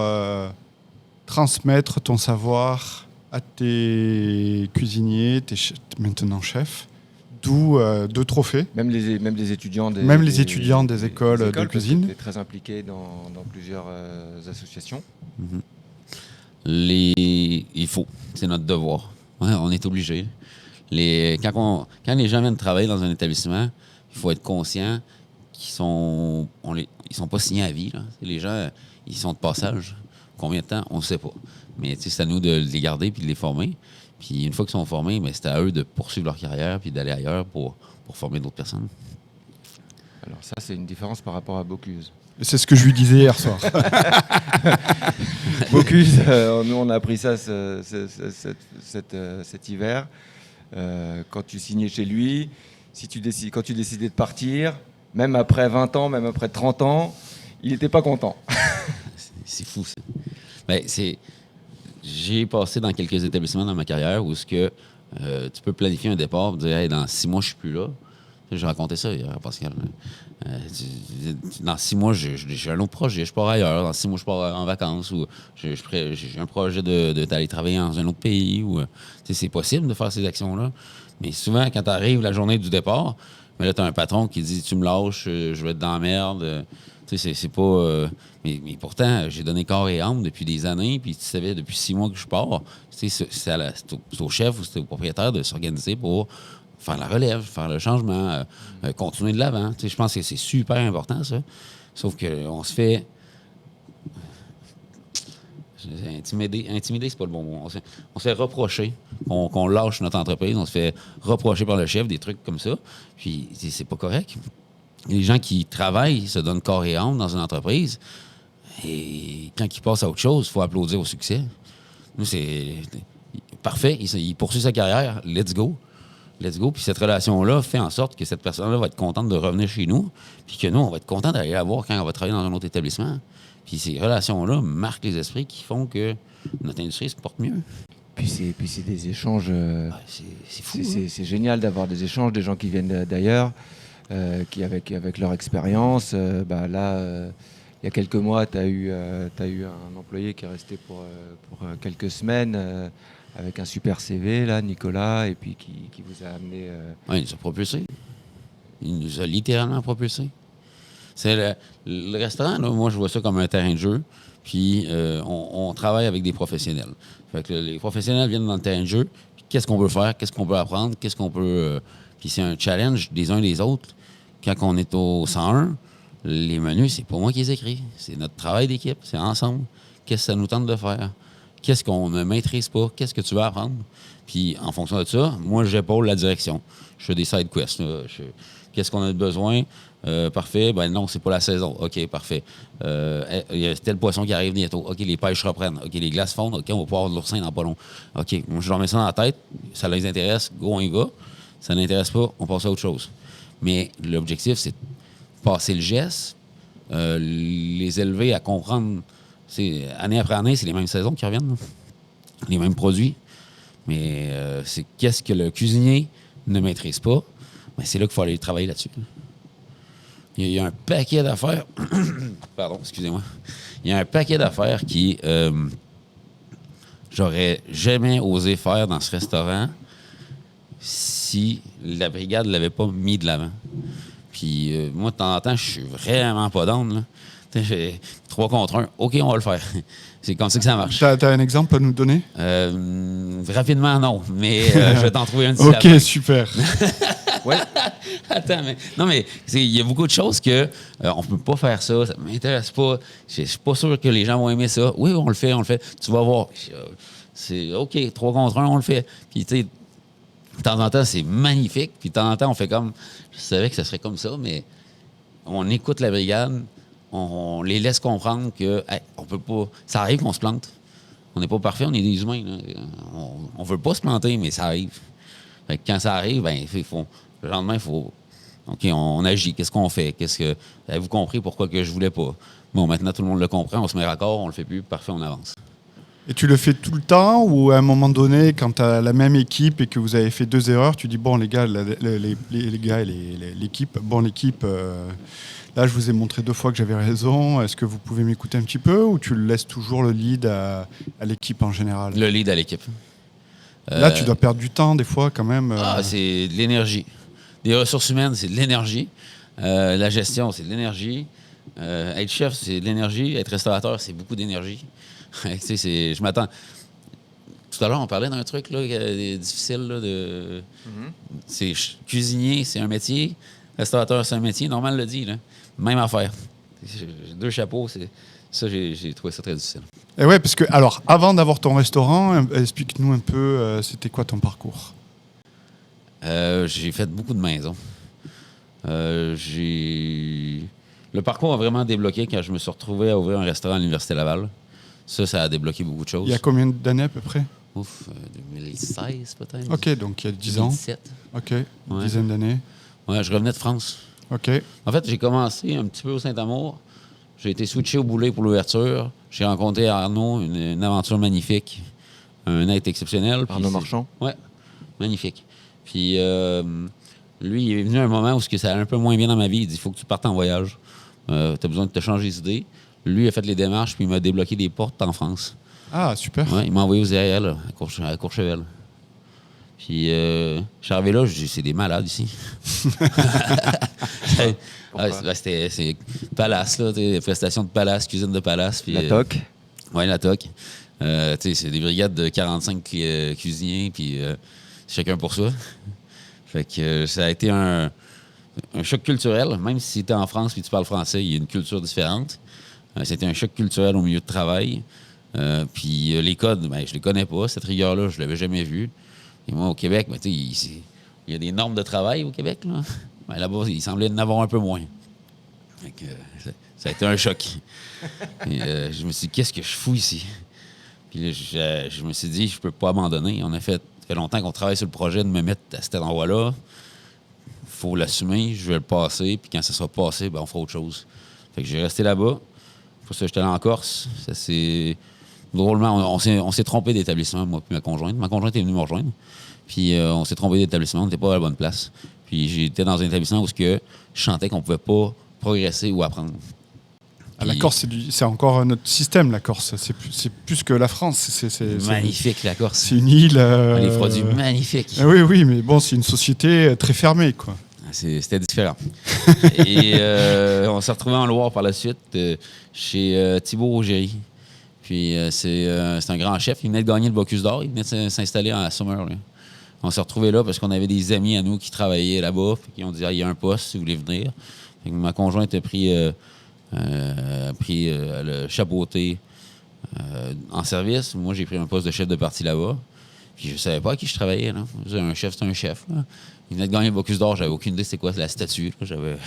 transmettre ton savoir à tes cuisiniers, maintenant chefs, d'où 2 trophées. Même les étudiants des écoles de cuisine. Tu es très impliqué dans plusieurs associations. Il faut. C'est notre devoir. Ouais, on est obligé. Quand les gens viennent travailler dans un établissement, il faut être conscient qu'ils sont pas signés à vie. Là. Les gens, ils sont de passage. Combien de temps? On ne sait pas. Mais c'est à nous de les garder et de les former. Puis une fois qu'ils sont formés, c'est à eux de poursuivre leur carrière puis d'aller ailleurs pour former d'autres personnes. Alors ça, c'est une différence par rapport à Bocuse. C'est ce que je lui disais hier soir. Bocuse, nous on a appris ça cet hiver. Quand tu signais chez lui, quand tu décidais de partir, même après 20 ans, même après 30 ans, il n'était pas content. C'est fou, ça. J'ai passé dans quelques établissements dans ma carrière où tu peux planifier un départ et dire hey, dans 6 mois, je suis plus là. J'ai raconté ça hier, Pascal. Dans 6 mois, j'ai un autre projet, je pars ailleurs. Dans 6 mois, je pars en vacances ou j'ai un projet d'aller travailler dans un autre pays. C'est possible de faire ces actions-là. Mais souvent, quand tu arrives la journée du départ, là, tu as un patron qui dit tu me lâches, je vais être dans la merde. C'est pas. Mais pourtant, j'ai donné corps et âme depuis des années, puis tu savais depuis 6 mois que je pars. C'est au chef ou c'est au propriétaire de s'organiser pour faire la relève, faire le changement, continuer de l'avant. Je pense que c'est super important, ça. Sauf qu'on se fait. Intimider, c'est pas le bon mot. On se fait reprocher qu'on lâche notre entreprise. On se fait reprocher par le chef des trucs comme ça. Puis, c'est pas correct. Les gens qui travaillent se donnent corps et âme dans une entreprise. Et quand ils passent à autre chose, il faut applaudir au succès. Nous, c'est parfait. Il poursuit sa carrière. Let's go. Let's go. Puis cette relation-là fait en sorte que cette personne-là va être contente de revenir chez nous. Puis que nous, on va être content d'aller la voir quand on va travailler dans un autre établissement. Puis ces relations-là marquent les esprits qui font que notre industrie se porte mieux. Puis c'est des échanges. C'est fou. C'est génial d'avoir des échanges, des gens qui viennent d'ailleurs, qui avec leur expérience. Il y a quelques mois, tu as eu un employé qui est resté pour quelques semaines avec un super CV, là, Nicolas, et puis qui vous a amené. Oui, il nous a propulsés. Il nous a littéralement propulsés. C'est le restaurant, là, moi, je vois ça comme un terrain de jeu. Puis, on travaille avec des professionnels. Fait que les professionnels viennent dans le terrain de jeu. Qu'est-ce qu'on veut faire? Qu'est-ce qu'on peut apprendre? Qu'est-ce qu'on peut... puis c'est un challenge des uns et des autres. Quand on est au 101, les menus, c'est pas moi qui les écris. C'est notre travail d'équipe. C'est ensemble. Qu'est-ce que ça nous tente de faire? Qu'est-ce qu'on ne maîtrise pas? Qu'est-ce que tu veux apprendre? Puis, en fonction de ça, moi, j'épaule la direction. Je fais des side quests. Qu'est-ce qu'on a besoin? Parfait. Ben non, c'est pas la saison. OK, parfait. Il y a tel poisson qui arrive bientôt. OK, les pêches reprennent. OK, les glaces fondent. OK, on va pouvoir avoir de l'oursin dans pas long. OK, moi, je leur mets ça dans la tête. Ça les intéresse. Go, on y va. Ça n'intéresse pas, on passe à autre chose. Mais l'objectif, c'est de passer le geste, les élever à comprendre. Année après année, c'est les mêmes saisons qui reviennent. Là. Les mêmes produits. Mais c'est qu'est-ce que le cuisinier ne maîtrise pas. Ben, c'est là qu'il faut aller travailler là-dessus. Il y a un paquet d'affaires. Pardon, excusez-moi. Il y a un paquet d'affaires qui j'aurais jamais osé faire dans ce restaurant si la brigade ne l'avait pas mis de l'avant. Puis moi, de temps en temps, je suis vraiment pas down, là. J'ai 3 contre 1. OK, on va le faire. C'est comme ça que ça marche. T'as un exemple à nous donner? Rapidement, non. Mais je vais t'en trouver un d'ici OK, super. Ouais. Attends, mais non, mais il y a beaucoup de choses que on peut pas faire ça. Ça m'intéresse pas. Je suis pas sûr que les gens vont aimer ça. Oui, on le fait. Tu vas voir. C'est OK, 3 contre 1, on le fait. Puis, tu sais, de temps en temps, c'est magnifique. Puis, de temps en temps, on fait comme... Je savais que ça serait comme ça, mais on écoute la brigade. On les laisse comprendre que on peut pas... Ça arrive qu'on se plante. On n'est pas parfait, on est des humains. Là. On veut pas se planter, mais ça arrive. Fait que quand ça arrive, ben, le lendemain, il faut... OK, on agit. Qu'est-ce qu'on fait? Avez-vous compris pourquoi que je voulais pas? Bon, maintenant, tout le monde le comprend. On se met raccord, on le fait plus. Parfait, on avance. Et tu le fais tout le temps ou à un moment donné, quand tu as la même équipe et que vous avez fait 2 erreurs, tu dis, bon, les gars, les gars et l'équipe, là, je vous ai montré 2 fois que j'avais raison. Est-ce que vous pouvez m'écouter un petit peu ou tu laisses toujours le lead à l'équipe en général? Le lead à l'équipe. Là, tu dois perdre du temps des fois quand même. C'est de l'énergie. Les ressources humaines, c'est de l'énergie. La gestion, c'est de l'énergie. Être chef, c'est de l'énergie. Être restaurateur, c'est beaucoup d'énergie. Je m'attends... Tout à l'heure, on parlait d'un truc là, difficile. Là, cuisinier, c'est un métier. Restaurateur, c'est un métier. Normal le dit. Là. Même affaire. J'ai 2 chapeaux. Ça, j'ai trouvé ça très difficile. Et ouais, parce que, alors, avant d'avoir ton restaurant, explique-nous un peu, c'était quoi ton parcours? J'ai fait beaucoup de maisons. Le parcours a vraiment débloqué quand je me suis retrouvé à ouvrir un restaurant à l'Université Laval. Ça a débloqué beaucoup de choses. Il y a combien d'années à peu près? 2016 peut-être. OK, donc il y a 10 ans. 2017. OK, une dizaine d'années. Ouais, je revenais de France. OK. En fait, j'ai commencé un petit peu au Saint-Amour. J'ai été switché au Boulet pour l'ouverture. J'ai rencontré Arnaud, une aventure magnifique. Un être exceptionnel. Arnaud Marchand? Oui, magnifique. Puis lui, il est venu à un moment où ça allait un peu moins bien dans ma vie. Il dit, il faut que tu partes en voyage. Tu as besoin de te changer d'idée. Lui a fait les démarches, puis il m'a débloqué des portes en France. Ah, super. Ouais, il m'a envoyé aux IRL, à Courchevel. Puis, je suis arrivé là, je dis, c'est des malades ici. C'est Palace, là, prestations de Palace, cuisine de Palace. Puis, la toque. Oui, la toque. C'est des brigades de 45 cuisiniers, puis chacun pour soi. Fait que ça a été un choc culturel. Même si tu es en France et tu parles français, il y a une culture différente. C'était un choc culturel au milieu de travail. Puis les codes, ben, je les connais pas. Cette rigueur-là, je l'avais jamais vue. Et moi, au Québec, ben, il y a des normes de travail au Québec. Là. Ben, là-bas, il semblait en avoir un peu moins. Fait que, ça a été un choc. Et, je me suis dit, qu'est-ce que je fous ici? Puis là, je me suis dit, je peux pas abandonner. Ça fait longtemps qu'on travaille sur le projet de me mettre à cet endroit-là. Il faut l'assumer, je vais le passer. Puis quand ça sera passé, ben, on fera autre chose. Fait que j'ai resté là-bas. Pour ça, j'étais allé en Corse. Ça, c'est... Drôlement, on s'est trompé d'établissement, moi et ma conjointe. Ma conjointe est venue me rejoindre. Puis on s'est trompé d'établissement, on n'était pas à la bonne place. Puis j'étais dans un établissement où je sentais qu'on ne pouvait pas progresser ou apprendre. La Corse, c'est encore un autre système, la Corse. C'est plus que la France. C'est magnifique, la Corse. C'est une île... Les produits magnifiques. Oui, mais bon, c'est une société très fermée, quoi. C'était différent. Et on s'est retrouvés en Loire par la suite, chez Thibault Rougéry. Puis c'est un grand chef. Il venait de gagner le Bocuse d'Or. Il venait de s'installer à Summer. Là. On s'est retrouvés là parce qu'on avait des amis à nous qui travaillaient là-bas. Puis ils ont dit, il y a un poste si vous voulez venir. Fait que ma conjointe a pris le chapeauté en service. Moi, j'ai pris un poste de chef de parti là-bas. Puis je savais pas à qui je travaillais. Là. Un chef, c'est un chef. Là. Il venait de gagner le Bocuse d'Or. J'avais aucune idée c'était quoi la statue. J'avais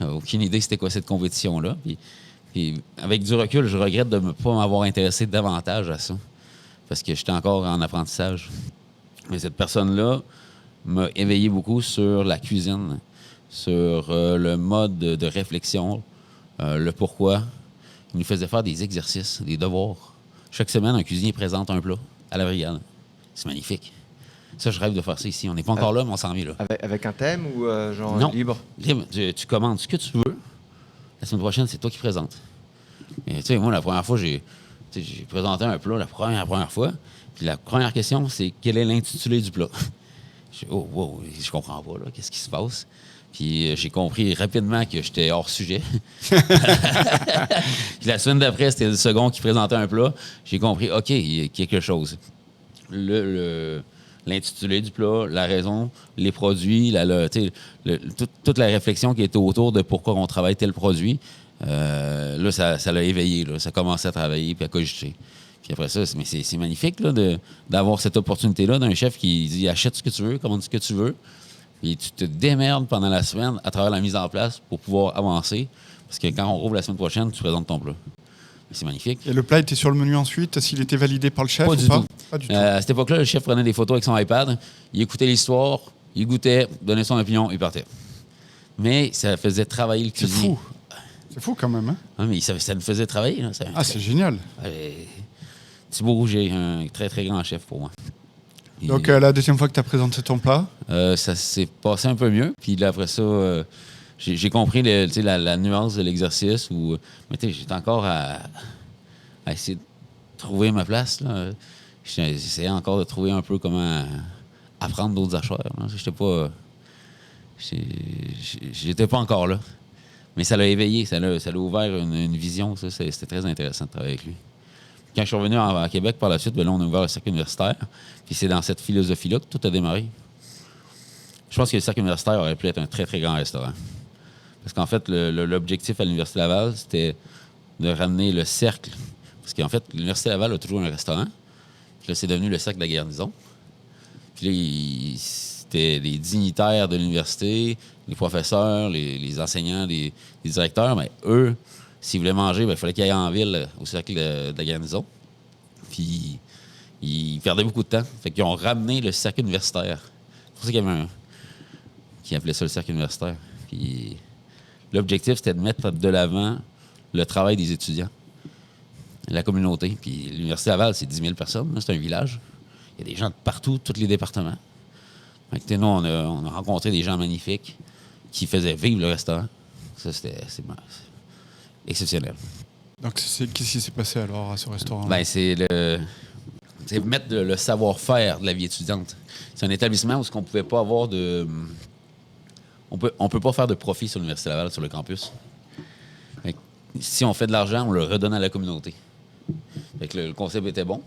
aucune idée c'était quoi cette compétition-là. Puis avec du recul, je regrette de ne pas m'avoir intéressé davantage à ça. Parce que j'étais encore en apprentissage. Mais cette personne-là m'a éveillé beaucoup sur la cuisine, sur le mode de réflexion, le pourquoi. Il nous faisait faire des exercices, des devoirs. Chaque semaine, un cuisinier présente un plat à la brigade. C'est magnifique. Ça, je rêve de faire ça ici. On n'est pas encore là, mais on s'en vient là. Avec un thème ou genre non. libre? Libre. Tu commandes ce que tu veux. La semaine prochaine, c'est toi qui présentes. Et tu sais, moi, la première fois, j'ai présenté un plat la première fois. Puis la première question, c'est quel est l'intitulé du plat? Je comprends pas, là. Qu'est-ce qui se passe? Puis j'ai compris rapidement que j'étais hors sujet. Puis la semaine d'après, c'était le second qui présentait un plat. J'ai compris, OK, il y a quelque chose. L'intitulé du plat, la raison, les produits, toute la réflexion qui était autour de pourquoi on travaille tel produit, là, ça l'a éveillé. Là. Ça a commencé à travailler puis à cogiter. Puis après ça, c'est magnifique là, d'avoir cette opportunité-là d'un chef qui dit achète ce que tu veux, commande ce que tu veux. Puis tu te démerdes pendant la semaine à travers la mise en place pour pouvoir avancer. Parce que quand on rouvre la semaine prochaine, tu présentes ton plat. C'est magnifique. Et le plat était sur le menu ensuite, s'il était validé par le chef pas ou du pas? tout. Pas du tout. À cette époque-là, le chef prenait des photos avec son iPad, il écoutait l'histoire, il goûtait, donnait son opinion, il partait. Mais ça faisait travailler le cuisinier. C'est fou quand même. Hein? Ah, mais ça nous faisait travailler. Là, c'est génial. Thibault Rouget, un très, très grand chef pour moi. Donc, la deuxième fois que tu as présenté ton plat? Ça s'est passé un peu mieux. Puis là, après ça, j'ai compris la nuance de l'exercice. Mais j'étais encore à essayer de trouver ma place. Là. J'essayais encore de trouver un peu comment apprendre d'autres acheteurs. J'étais pas encore là. Mais ça l'a éveillé, ça l'a ouvert une vision. C'était très intéressant de travailler avec lui. Quand je suis revenu à Québec par la suite, là, on a ouvert le cercle universitaire. Puis c'est dans cette philosophie-là que tout a démarré. Je pense que le cercle universitaire aurait pu être un très, très grand restaurant. Parce qu'en fait, l'objectif à l'Université Laval, c'était de ramener le cercle. Parce qu'en fait, l'Université Laval a toujours un restaurant. Puis là, c'est devenu le cercle de la garnison. Puis là, c'était les dignitaires de l'université, les professeurs, les enseignants, les directeurs. Mais eux, s'ils voulaient manger, il fallait qu'ils aillent en ville, au cercle de la garnison. Puis, ils perdaient beaucoup de temps. Fait qu'ils ont ramené le cercle universitaire. C'est pour ça qu'il y avait qui appelait ça le cercle universitaire. Puis, l'objectif, c'était de mettre de l'avant le travail des étudiants, la communauté. Puis, l'Université Laval, c'est 10 000 personnes. Là, c'est un village. Il y a des gens de partout, tous les départements. Fait que, nous, on a rencontré des gens magnifiques qui faisaient vivre le restaurant. Ça, c'est exceptionnel. Donc, qu'est-ce qui s'est passé alors à ce restaurant? Ben, c'est mettre le savoir-faire de la vie étudiante. C'est un établissement où on pouvait pas avoir de... On peut pas faire de profit sur l'Université Laval, sur le campus. Fait que, si on fait de l'argent, on le redonne à la communauté. Fait que le concept était bon.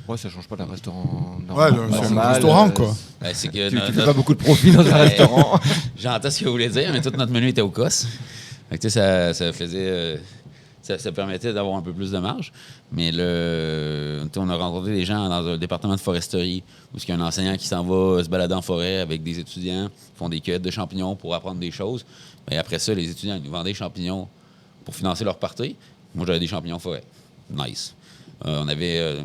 Ouais, ça change pas d'un restaurant normal. Ouais, c'est un restaurant, quoi. Ben, c'est que tu fais pas beaucoup de profit dans un restaurant. J'entends ce que vous voulez dire, mais tout notre menu était au COS. Fait que, ça faisait... ça permettait d'avoir un peu plus de marge. Mais on a rencontré des gens dans un département de foresterie où il y a un enseignant qui s'en va se balader en forêt avec des étudiants, qui font des cueillettes de champignons pour apprendre des choses. Bien, après ça, les étudiants ils nous vendaient des champignons pour financer leur partie. Moi, j'avais des champignons forêt. Nice. On avait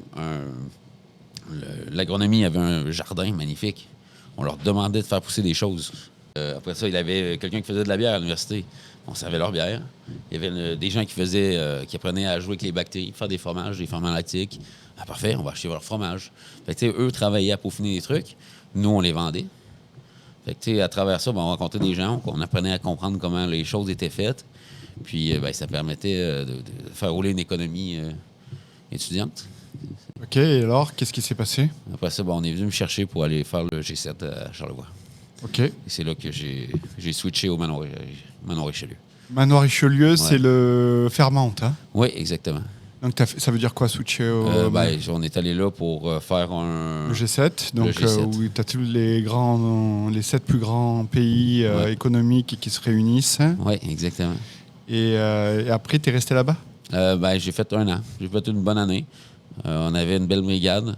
l'agronomie avait un jardin magnifique. On leur demandait de faire pousser des choses. Après ça, il y avait quelqu'un qui faisait de la bière à l'université. On servait leur bière. Il y avait des gens qui apprenaient à jouer avec les bactéries, faire des fromages, des ferments lactiques. Ah, parfait, on va acheter leur fromage. Fait que, eux travaillaient à peaufiner des trucs. Nous, on les vendait. Fait que, à travers ça, on rencontrait des gens, on apprenait à comprendre comment les choses étaient faites. Puis, ça permettait de faire rouler une économie étudiante. OK, et alors, qu'est-ce qui s'est passé? Après ça, on est venu me chercher pour aller faire le G7 à Charlevoix. OK. Et c'est là que j'ai switché au Manoir Richelieu. Manoir Richelieu, c'est le Fairmount, hein? Oui, exactement. Donc, ça veut dire quoi, switcher au... on est allé là pour faire le G7, donc où tu as tous les 7 plus grands pays économiques qui se réunissent. Oui, exactement. Et après, tu es resté là-bas? J'ai fait 1 an. J'ai fait une bonne année. On avait une belle brigade,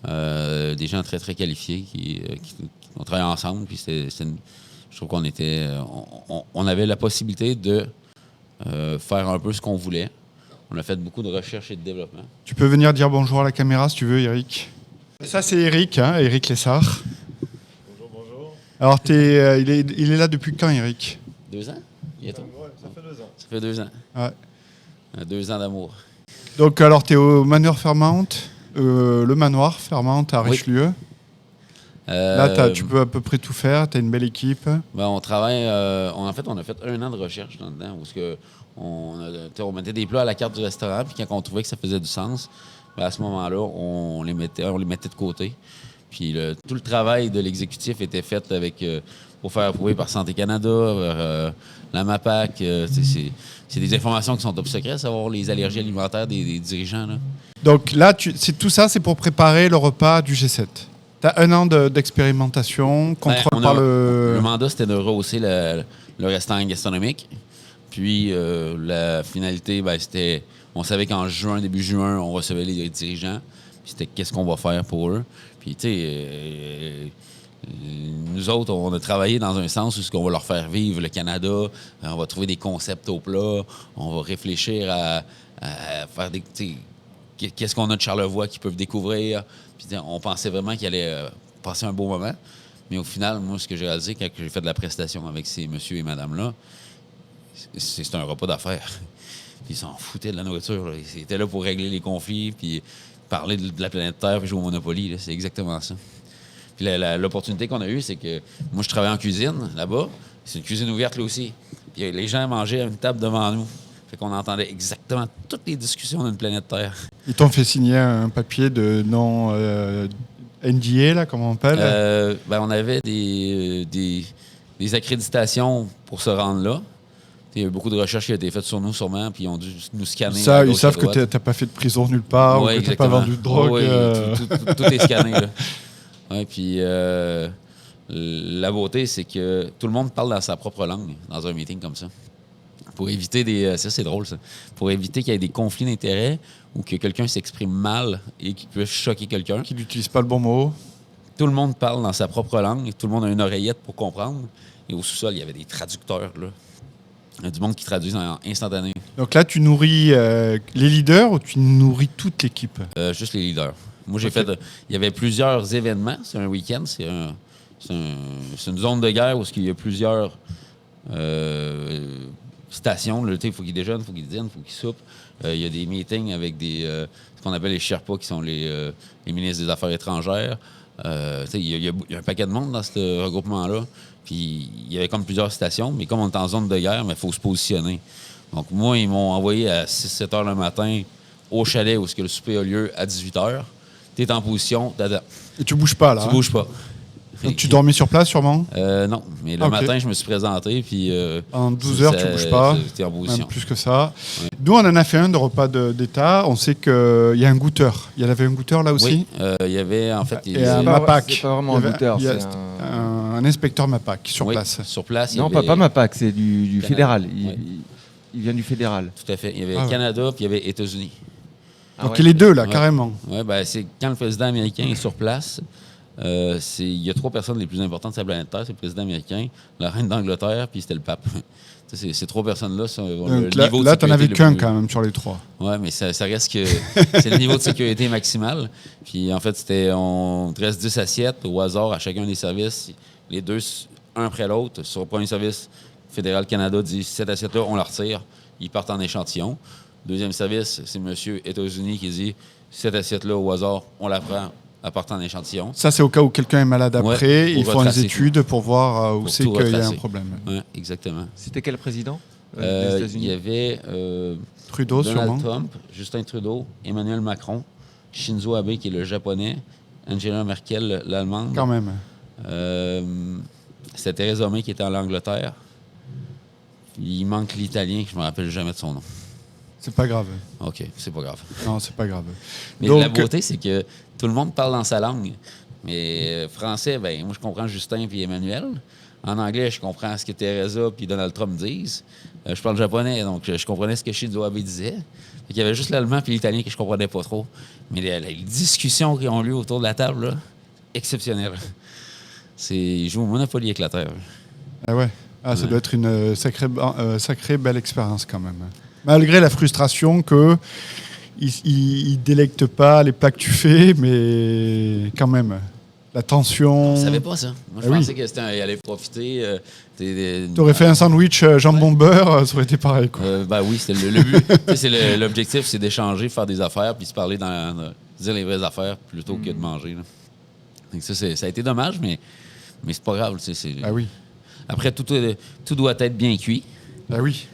des gens très, très qualifiés qui ont travaillé ensemble. Puis je trouve qu'on était... on avait la possibilité de faire un peu ce qu'on voulait. On a fait beaucoup de recherche et de développement. Tu peux venir dire bonjour à la caméra si tu veux, Eric. Ça, c'est Eric, hein, Eric Lessard. Bonjour. Alors, il est là depuis quand, Eric? 2 ans? Bientôt. Ouais, ça fait 2 ans. Ça fait 2 ans. Ouais. 2 ans d'amour. Donc, alors, tu es au Manoir Fairmount, le Manoir Fairmount à Richelieu. Là, tu peux à peu près tout faire. Tu as une belle équipe. On travaille... on a fait 1 an de recherche là-dedans où on mettait des plats à la carte du restaurant, puis quand on trouvait que ça faisait du sens, à ce moment-là, on les mettait de côté. Puis tout le travail de l'exécutif était fait pour faire approuver par Santé Canada, la MAPAC. C'est des informations qui sont top secrets, savoir les allergies alimentaires des dirigeants. Là. Donc là, tout ça, c'est pour préparer le repas du G7. Tu as 1 an d'expérimentation, contrôle par le... Le mandat, c'était de rehausser le restaurant gastronomique. Puis la finalité, c'était... On savait qu'en début juin, on recevait les dirigeants. Puis c'était qu'est-ce qu'on va faire pour eux. Puis, tu sais, nous autres, on a travaillé dans un sens où on va leur faire vivre le Canada. On va trouver des concepts au plat. On va réfléchir à faire des... Qu'est-ce qu'on a de Charlevoix qu'ils peuvent découvrir. Puis on pensait vraiment qu'ils allaient passer un beau moment. Mais au final, moi, ce que j'ai réalisé quand j'ai fait de la prestation avec ces monsieur et madame-là, c'est un repas d'affaires. Puis ils s'en foutaient de la nourriture. Là. Ils étaient là pour régler les conflits, puis parler de la planète Terre, puis jouer au Monopoly. Là. C'est exactement ça. Puis l'opportunité qu'on a eue, c'est que moi, je travaillais en cuisine là-bas. C'est une cuisine ouverte là aussi. Puis les gens mangeaient à une table devant nous. Fait qu'on entendait exactement toutes les discussions d'une planète Terre. Ils t'ont fait signer un papier de non NDA, là, comment on appelle? On avait des accréditations pour se rendre là. Il y a eu beaucoup de recherches qui ont été faites sur nous, sûrement, puis ils ont dû nous scanner. Ça, ils savent que tu n'as pas fait de prison nulle part, ou que tu n'as pas vendu de drogue. Oui, tout est scanné. Là. Ouais, puis la beauté, c'est que tout le monde parle dans sa propre langue dans un meeting comme ça. Pour éviter ça, c'est drôle, ça. Pour éviter qu'il y ait des conflits d'intérêts ou que quelqu'un s'exprime mal et qu'il puisse choquer quelqu'un. Qui n'utilise pas le bon mot. Tout le monde parle dans sa propre langue. Tout le monde a une oreillette pour comprendre. Et au sous-sol, il y avait des traducteurs, là. Il y a du monde qui traduit en instantané. Donc là, tu nourris les leaders ou tu nourris toute l'équipe? Juste les leaders. Moi, j'ai fait... Il y avait plusieurs événements. C'est un week-end. C'est une zone de guerre où il y a plusieurs stations. Il faut qu'ils déjeunent, il faut qu'ils dînent, il faut qu'ils soupent. Il y a des meetings avec ce qu'on appelle les Sherpas, qui sont les ministres des Affaires étrangères. Il y a un paquet de monde dans ce regroupement-là. Puis il y avait comme plusieurs stations, mais comme on est en zone de guerre, il faut se positionner. Donc moi, ils m'ont envoyé à 6-7 heures le matin au chalet où le souper a lieu à 18 heures. Tu es en position, t'attends. Et tu bouges pas, là? Tu bouges pas. Donc, tu dormais sur place, sûrement? Non, mais le matin, je me suis présenté, puis... en 12 heures, tu bouges pas? T'es en position. Même plus que ça. Ouais. Nous, on en a fait un de repas d'État. On sait qu'il y a un goûteur. Il y avait un goûteur, là aussi? Oui, il y avait, en fait... Et un MAPAC. C'est pas vraiment un goûteur, c'est un inspecteur MAPAC sur place. Sur place, non, pas MAPAC, c'est du fédéral. il vient du fédéral. Tout à fait. Il y avait Ah ouais. Canada puis il y avait États-Unis. Donc, ouais. les deux, là, Ouais. carrément. Oui, ben, c'est quand le président américain est sur place, il y a 3 personnes les plus importantes de la planète Terre. C'est le président américain, la reine d'Angleterre, puis c'était le pape. Ces 3 personnes-là sont le Donc niveau de là, t'en sécurité avais le qu'un plus- quand même sur les 3. Ouais, mais ça reste que c'est le niveau de sécurité maximal. Puis en fait, on te reste 10 assiettes au hasard à chacun des services. Les deux, un après l'autre. Sur le premier service, Fédéral Canada dit cette assiette-là, on la retire. Ils partent en échantillon. Deuxième service, c'est monsieur États-Unis qui dit cette assiette-là, au hasard, on la prend, elle part en échantillon. Ça, c'est au cas où quelqu'un est malade après. Ouais, Ils pour font des retracer. études pour voir où Pour c'est tout qu'il y a un retracer. problème. Ouais, exactement. C'était quel président des Il États-Unis? y avait Trudeau, Donald sûrement. Trump, Justin Trudeau, Emmanuel Macron, Shinzo Abe, qui est le japonais, Angela Merkel, l'allemande. Quand même. C'était Theresa May qui était en Angleterre. Il manque l'italien, je ne me rappelle jamais de son nom. C'est pas grave. OK, c'est pas grave. Non, c'est pas grave. Mais Donc, la beauté, c'est que tout le monde parle dans sa langue. Mais français, ben moi, je comprends Justin et Emmanuel. En anglais, je comprends ce que Theresa et Donald Trump disent. Je parle japonais, donc je comprenais ce que Shinzo Abe disait. Il y avait juste l'allemand et l'italien que je comprenais pas trop. Mais les discussions qui ont lieu autour de la table, là, exceptionnelles. Ils jouent au Monopoly avec la Terre. Ah ouais. Ah, ça Ouais. doit être une sacrée belle expérience quand même. Malgré la frustration que ils délectent pas les plats que tu fais, mais quand même, la tension. Je savais pas ça. Moi, je Ah oui. pensais qu'il allait profiter. T'aurais fait un sandwich jambon beurre, ça aurait été pareil, quoi. Ben oui, c'était le but. Tu sais, l'objectif, c'est d'échanger, faire des affaires, puis se parler dire les vraies affaires plutôt que de manger. Là. Donc ça a été dommage, mais c'est pas grave. Tu sais, Ah oui. Après, tout doit être bien cuit, Ah oui.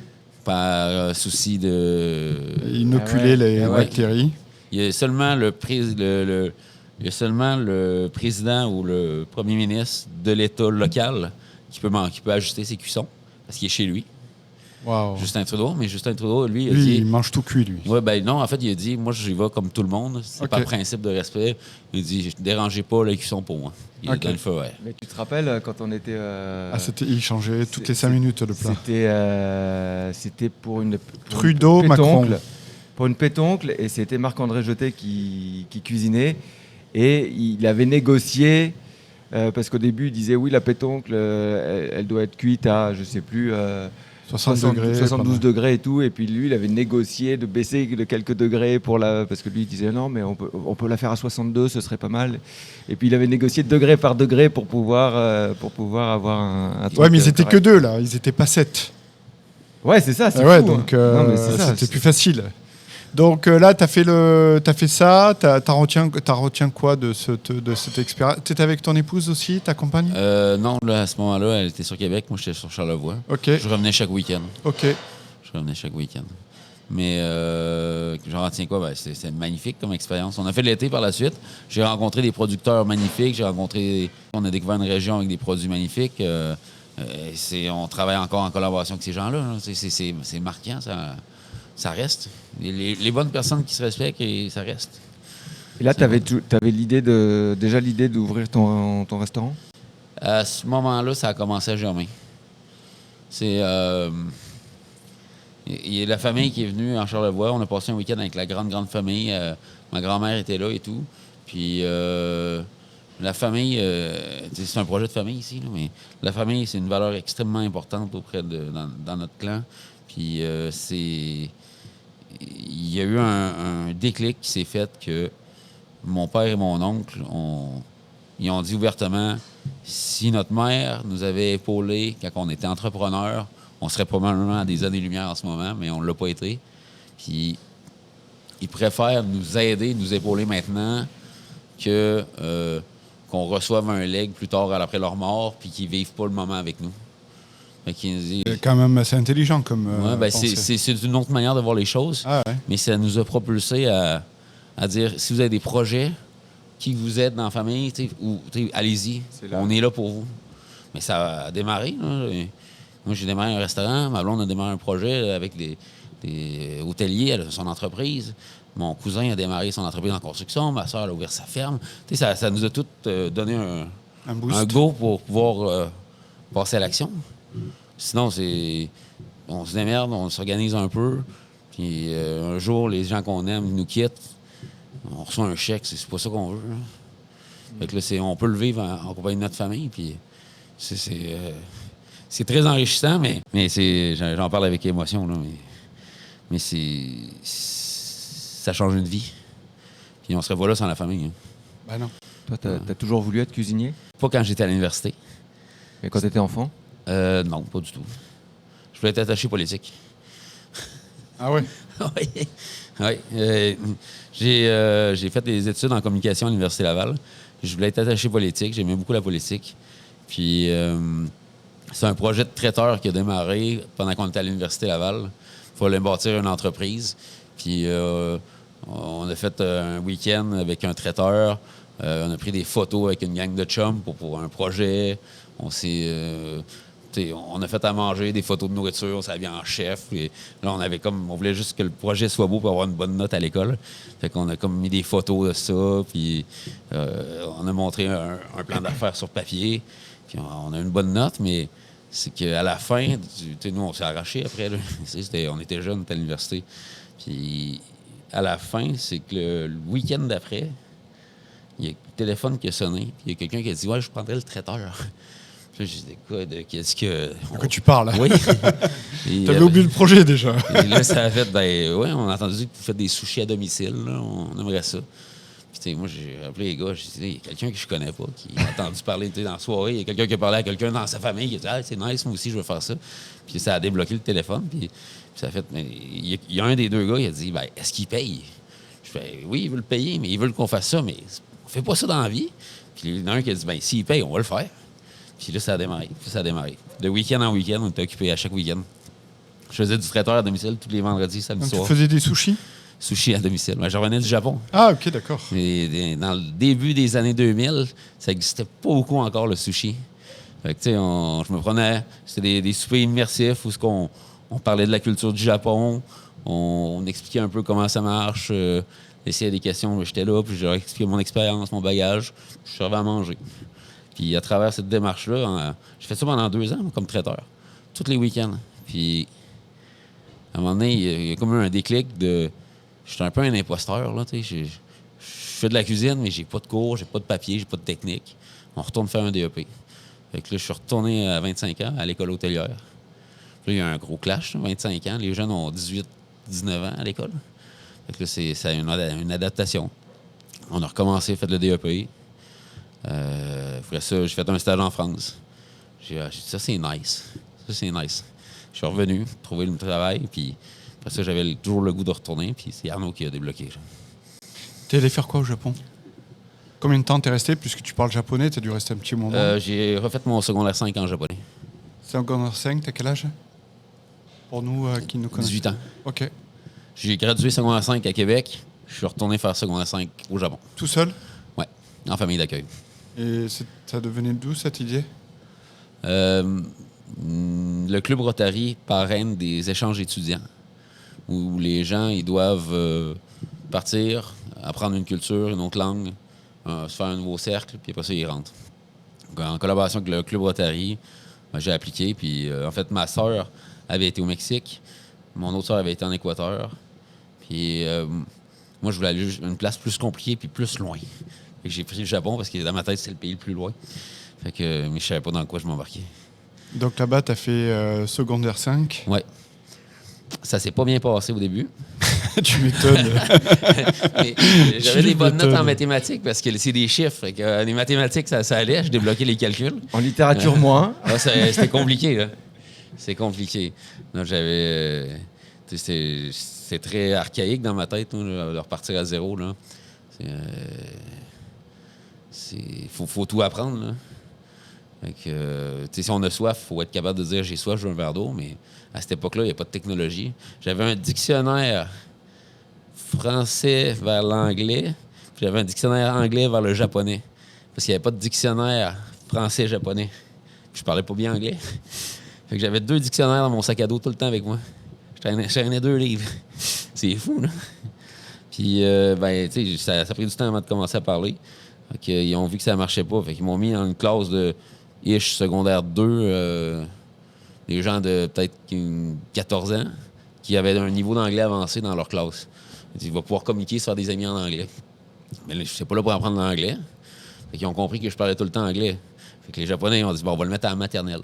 par souci de. Inoculer les ouais. bactéries. Il y a seulement le président ou le premier ministre de l'État local qui peut ajuster ses cuissons parce qu'il est chez lui. Wow. Justin Trudeau, mais Justin Trudeau, lui, il a Lui, dit... il mange tout cuit, lui. Ouais, ben non, en fait, il a dit, moi, j'y vais comme tout le monde. C'est Ok. par principe de respect. Il dit, dérangez pas la cuisson pour moi. Il Ok. est dans le feu, ouais. Mais tu te rappelles quand on était. Il changeait toutes les 5 minutes le plat. C'était pour une. Trudeau, une Macron. pétoncle. Pour une pétoncle, et c'était Marc-André Jeté qui cuisinait. Et il avait négocié, parce qu'au début, il disait oui, la pétoncle, elle doit être cuite à, je sais plus, 60 degrés. 72 degrés et tout. Et puis lui, il avait négocié de baisser de quelques degrés parce que lui, il disait non, mais on peut la faire à 62, ce serait pas mal. Et puis il avait négocié degré par degré pour pouvoir avoir un truc. Ouais, mais ils étaient que correct. 2, là. Ils étaient pas 7. Ouais, c'est ça. C'est Ouais, fou, donc hein. Non, mais c'est ça, c'était plus facile. Donc là, t'as fait ça. T'as retient quoi de cette expérience? T'étais avec ton épouse aussi, ta compagne? Non, là, à ce moment-là, elle était sur Québec. Moi, j'étais sur Charlevoix. Ok, Je revenais chaque week-end. ok. Mais j'en retiens quoi? Ben, c'est magnifique comme expérience. On a fait l'été par la suite. J'ai rencontré des producteurs magnifiques. On a découvert une région avec des produits magnifiques. On travaille encore en collaboration avec ces gens-là. Là. C'est marquant, ça reste. Les bonnes personnes qui se respectent, et ça reste. Et là, tu avais déjà l'idée d'ouvrir ton restaurant? À ce moment-là, ça a commencé à germer. Il y a la famille qui est venue en Charlevoix. On a passé un week-end avec la grande famille. Ma grand-mère était là et tout. Puis la famille, c'est un projet de famille ici, là, mais la famille, c'est une valeur extrêmement importante dans notre clan. Puis il y a eu un déclic qui s'est fait que mon père et mon oncle, ils ont dit ouvertement, si notre mère nous avait épaulés quand on était entrepreneur, on serait probablement à des années-lumière en ce moment, mais on ne l'a pas été. Puis ils préfèrent nous aider, nous épauler maintenant qu'on reçoive un leg plus tard après leur mort, puis qu'ils ne vivent pas le moment avec nous. Fait qu'ils nous disent, C'est quand même assez intelligent comme. ouais, ben pensée. c'est une autre manière de voir les choses, Ah ouais. mais ça nous a propulsé à dire, si vous avez des projets qui vous aident dans la famille, allez-y, là. on est là pour vous. Mais ça a démarré. Là. Moi, j'ai démarré un restaurant, ma blonde a démarré un projet avec des hôteliers, elle a son entreprise. Mon cousin a démarré son entreprise en construction, ma soeur a ouvert sa ferme. Ça nous a tous donné Un boost. un go pour pouvoir passer à l'action. Sinon, c'est on se démerde, on s'organise un peu. Puis un jour, les gens qu'on aime nous quittent. On reçoit un chèque, c'est pas ça qu'on veut. Là. Fait que là, on peut le vivre en compagnie de notre famille. Puis c'est très enrichissant, mais j'en parle avec émotion. Là, mais ça change une vie. Puis on serait pas là sans la famille. Hein. Ben non. Toi, t'as toujours voulu être cuisinier? Pas quand j'étais à l'université. Mais quand t'étais enfant? Non, pas du tout. Je voulais être attaché politique. Ah ouais? Oui. Oui. J'ai fait des études en communication à l'Université Laval. Je voulais être attaché politique. J'aimais beaucoup la politique. Puis, c'est un projet de traiteur qui a démarré pendant qu'on était à l'Université Laval. Il fallait bâtir une entreprise. Puis, on a fait un week-end avec un traiteur. On a pris des photos avec une gang de chums pour un projet. On a fait à manger des photos de nourriture, on s'est habillé en chef. Et là, on voulait juste que le projet soit beau pour avoir une bonne note à l'école. Fait qu'on a comme mis des photos de ça, puis on a montré un plan d'affaires sur papier. Puis on a une bonne note, mais c'est qu'à la fin, nous, on s'est arrachés après. Là. On était jeunes, on était à l'université. Puis à la fin, c'est que le week-end d'après, il y a le téléphone qui a sonné, puis il y a quelqu'un qui a dit « Ouais, je prendrais le traiteur. » Puis là, j'ai dit, quoi, qu'est-ce que. De quoi tu parles? Oui. T'avais oublié le projet déjà. Et là, ça a fait, oui, on a entendu que vous faites des sushis à domicile, là, on aimerait ça. Puis, tu sais, moi, j'ai appelé les gars, j'ai dit, il y a quelqu'un que je connais pas, qui a entendu parler, tu sais, dans la soirée, il y a quelqu'un qui a parlé à quelqu'un dans sa famille, qui a dit, ah, c'est nice, moi aussi, je veux faire ça. Puis, ça a débloqué le téléphone, puis ça a fait, il y a un des deux gars, il a dit, ben, est-ce qu'il paye? Je fais, oui, il veut le payer, mais ils veulent qu'on fasse ça, mais on fait pas ça dans la vie. Puis, il y en a un qui a dit, ben, s'il paye, on va le faire. Puis là, ça a démarré. De week-end en week-end, on était occupé à chaque week-end. Je faisais du traiteur à domicile tous les vendredis, samedi soir. Tu faisais des sushis? Sushi à domicile. Ouais, je revenais du Japon. Ah, OK, d'accord. Et dans le début des années 2000, ça n'existait pas beaucoup encore, le sushi. Fait que, tu sais, je me prenais... C'était des soupers immersifs où on parlait de la culture du Japon. On expliquait un peu comment ça marche. Essayait des questions. J'étais là, puis je leur expliquais mon expérience, mon bagage. Je servais à manger. Puis à travers cette démarche-là, j'ai fait ça pendant 2 ans comme traiteur, tous les week-ends. Puis à un moment donné, il y a comme eu un déclic de... Je suis un peu un imposteur, là, tu sais. Je fais de la cuisine, mais j'ai pas de cours, j'ai pas de papier, j'ai pas de technique. On retourne faire un DEP. Fait que là, je suis retourné à 25 ans à l'école hôtelière. Puis là, il y a un gros clash, là, 25 ans. Les jeunes ont 18, 19 ans à l'école. Fait que là, c'est une adaptation. On a recommencé, fait le DEP. Après ça, j'ai fait un stage en France. J'ai dit, ça, c'est nice. Ça, c'est nice. Je suis revenu, trouver le travail, puis après ça, j'avais toujours le goût de retourner, puis c'est Arnaud qui a débloqué. T'es allé faire quoi au Japon? Combien de temps t'es resté? Puisque tu parles japonais, t'as dû rester un petit moment. J'ai refait mon secondaire 5 en japonais. Secondaire 5, t'as quel âge? Pour nous qui nous connaissent. 18 ans. OK. J'ai gradué secondaire 5 à Québec. Je suis retourné faire secondaire 5 au Japon. Tout seul? Ouais, en famille d'accueil. Et ça devenait d'où, cette idée? Le Club Rotary parraine des échanges étudiants où les gens ils doivent partir, apprendre une culture, une autre langue, se faire un nouveau cercle, puis après ça, ils rentrent. Donc, en collaboration avec le Club Rotary, j'ai appliqué, puis en fait, ma sœur avait été au Mexique, mon autre sœur avait été en Équateur, puis moi, je voulais aller à une place plus compliquée puis plus loin. Fait que j'ai pris le Japon parce que dans ma tête, c'est le pays le plus loin. Fait que, mais je savais pas dans quoi je m'embarquais. Donc là-bas, t'as fait secondaire 5. Ouais. Ça s'est pas bien passé au début. Tu m'étonnes. Mais j'avais des bonnes notes en mathématiques parce que c'est des chiffres. Fait que, les mathématiques, ça allait. Je débloquais les calculs. En littérature, moins. C'était compliqué, là. C'est compliqué. Donc, c'est très archaïque dans ma tête, de repartir à zéro, là. Faut tout apprendre, là. Fait que, si on a soif, il faut être capable de dire j'ai soif, je veux un verre d'eau, mais à cette époque-là, il n'y a pas de technologie. J'avais un dictionnaire français vers l'anglais, puis j'avais un dictionnaire anglais vers le japonais. Parce qu'il n'y avait pas de dictionnaire français-japonais. Puis je parlais pas bien anglais. Fait que j'avais 2 dictionnaires dans mon sac à dos tout le temps avec moi. Je traînais 2 livres. C'est fou, là. Puis, tu sais, ça a pris du temps avant de commencer à parler. Fait qu'ils ont vu que ça marchait pas. Fait qu'ils m'ont mis dans une classe de secondaire 2 des gens de peut-être 14 ans qui avaient un niveau d'anglais avancé dans leur classe. Il va pouvoir communiquer, se faire des amis en anglais. Mais là, je ne suis pas là pour apprendre l'anglais. Ils ont compris que je parlais tout le temps anglais. Fait que les Japonais ils ont dit bon, on va le mettre à la maternelle.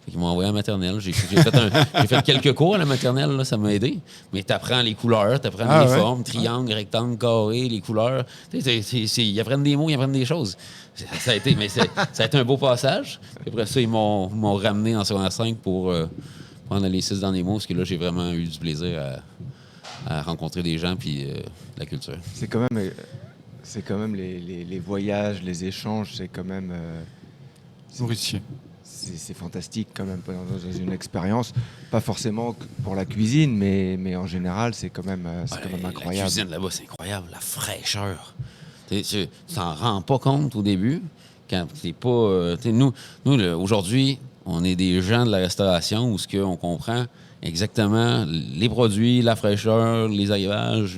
Fait qu'ils m'ont envoyé à la maternelle. J'ai fait quelques cours à la maternelle, là, ça m'a aidé. Mais tu apprends les couleurs, tu apprends les formes, triangle, rectangle, carré, les couleurs. Ils apprennent des mots, ils apprennent des choses. Ça a été un beau passage. Puis après ça, ils m'ont ramené en secondaire 5 pour prendre les 6 dans les mots, parce que là, j'ai vraiment eu du plaisir à rencontrer des gens puis la culture. C'est quand même les voyages, les échanges, c'est quand même Nourricier. c'est fantastique quand même dans une expérience, pas forcément pour la cuisine, mais en général c'est quand même incroyable. La cuisine là-bas, c'est incroyable, la fraîcheur. Tu t'en rends pas compte au début quand t'es pas. Nous aujourd'hui, on est des gens de la restauration où on comprend exactement les produits, la fraîcheur, les arrivages.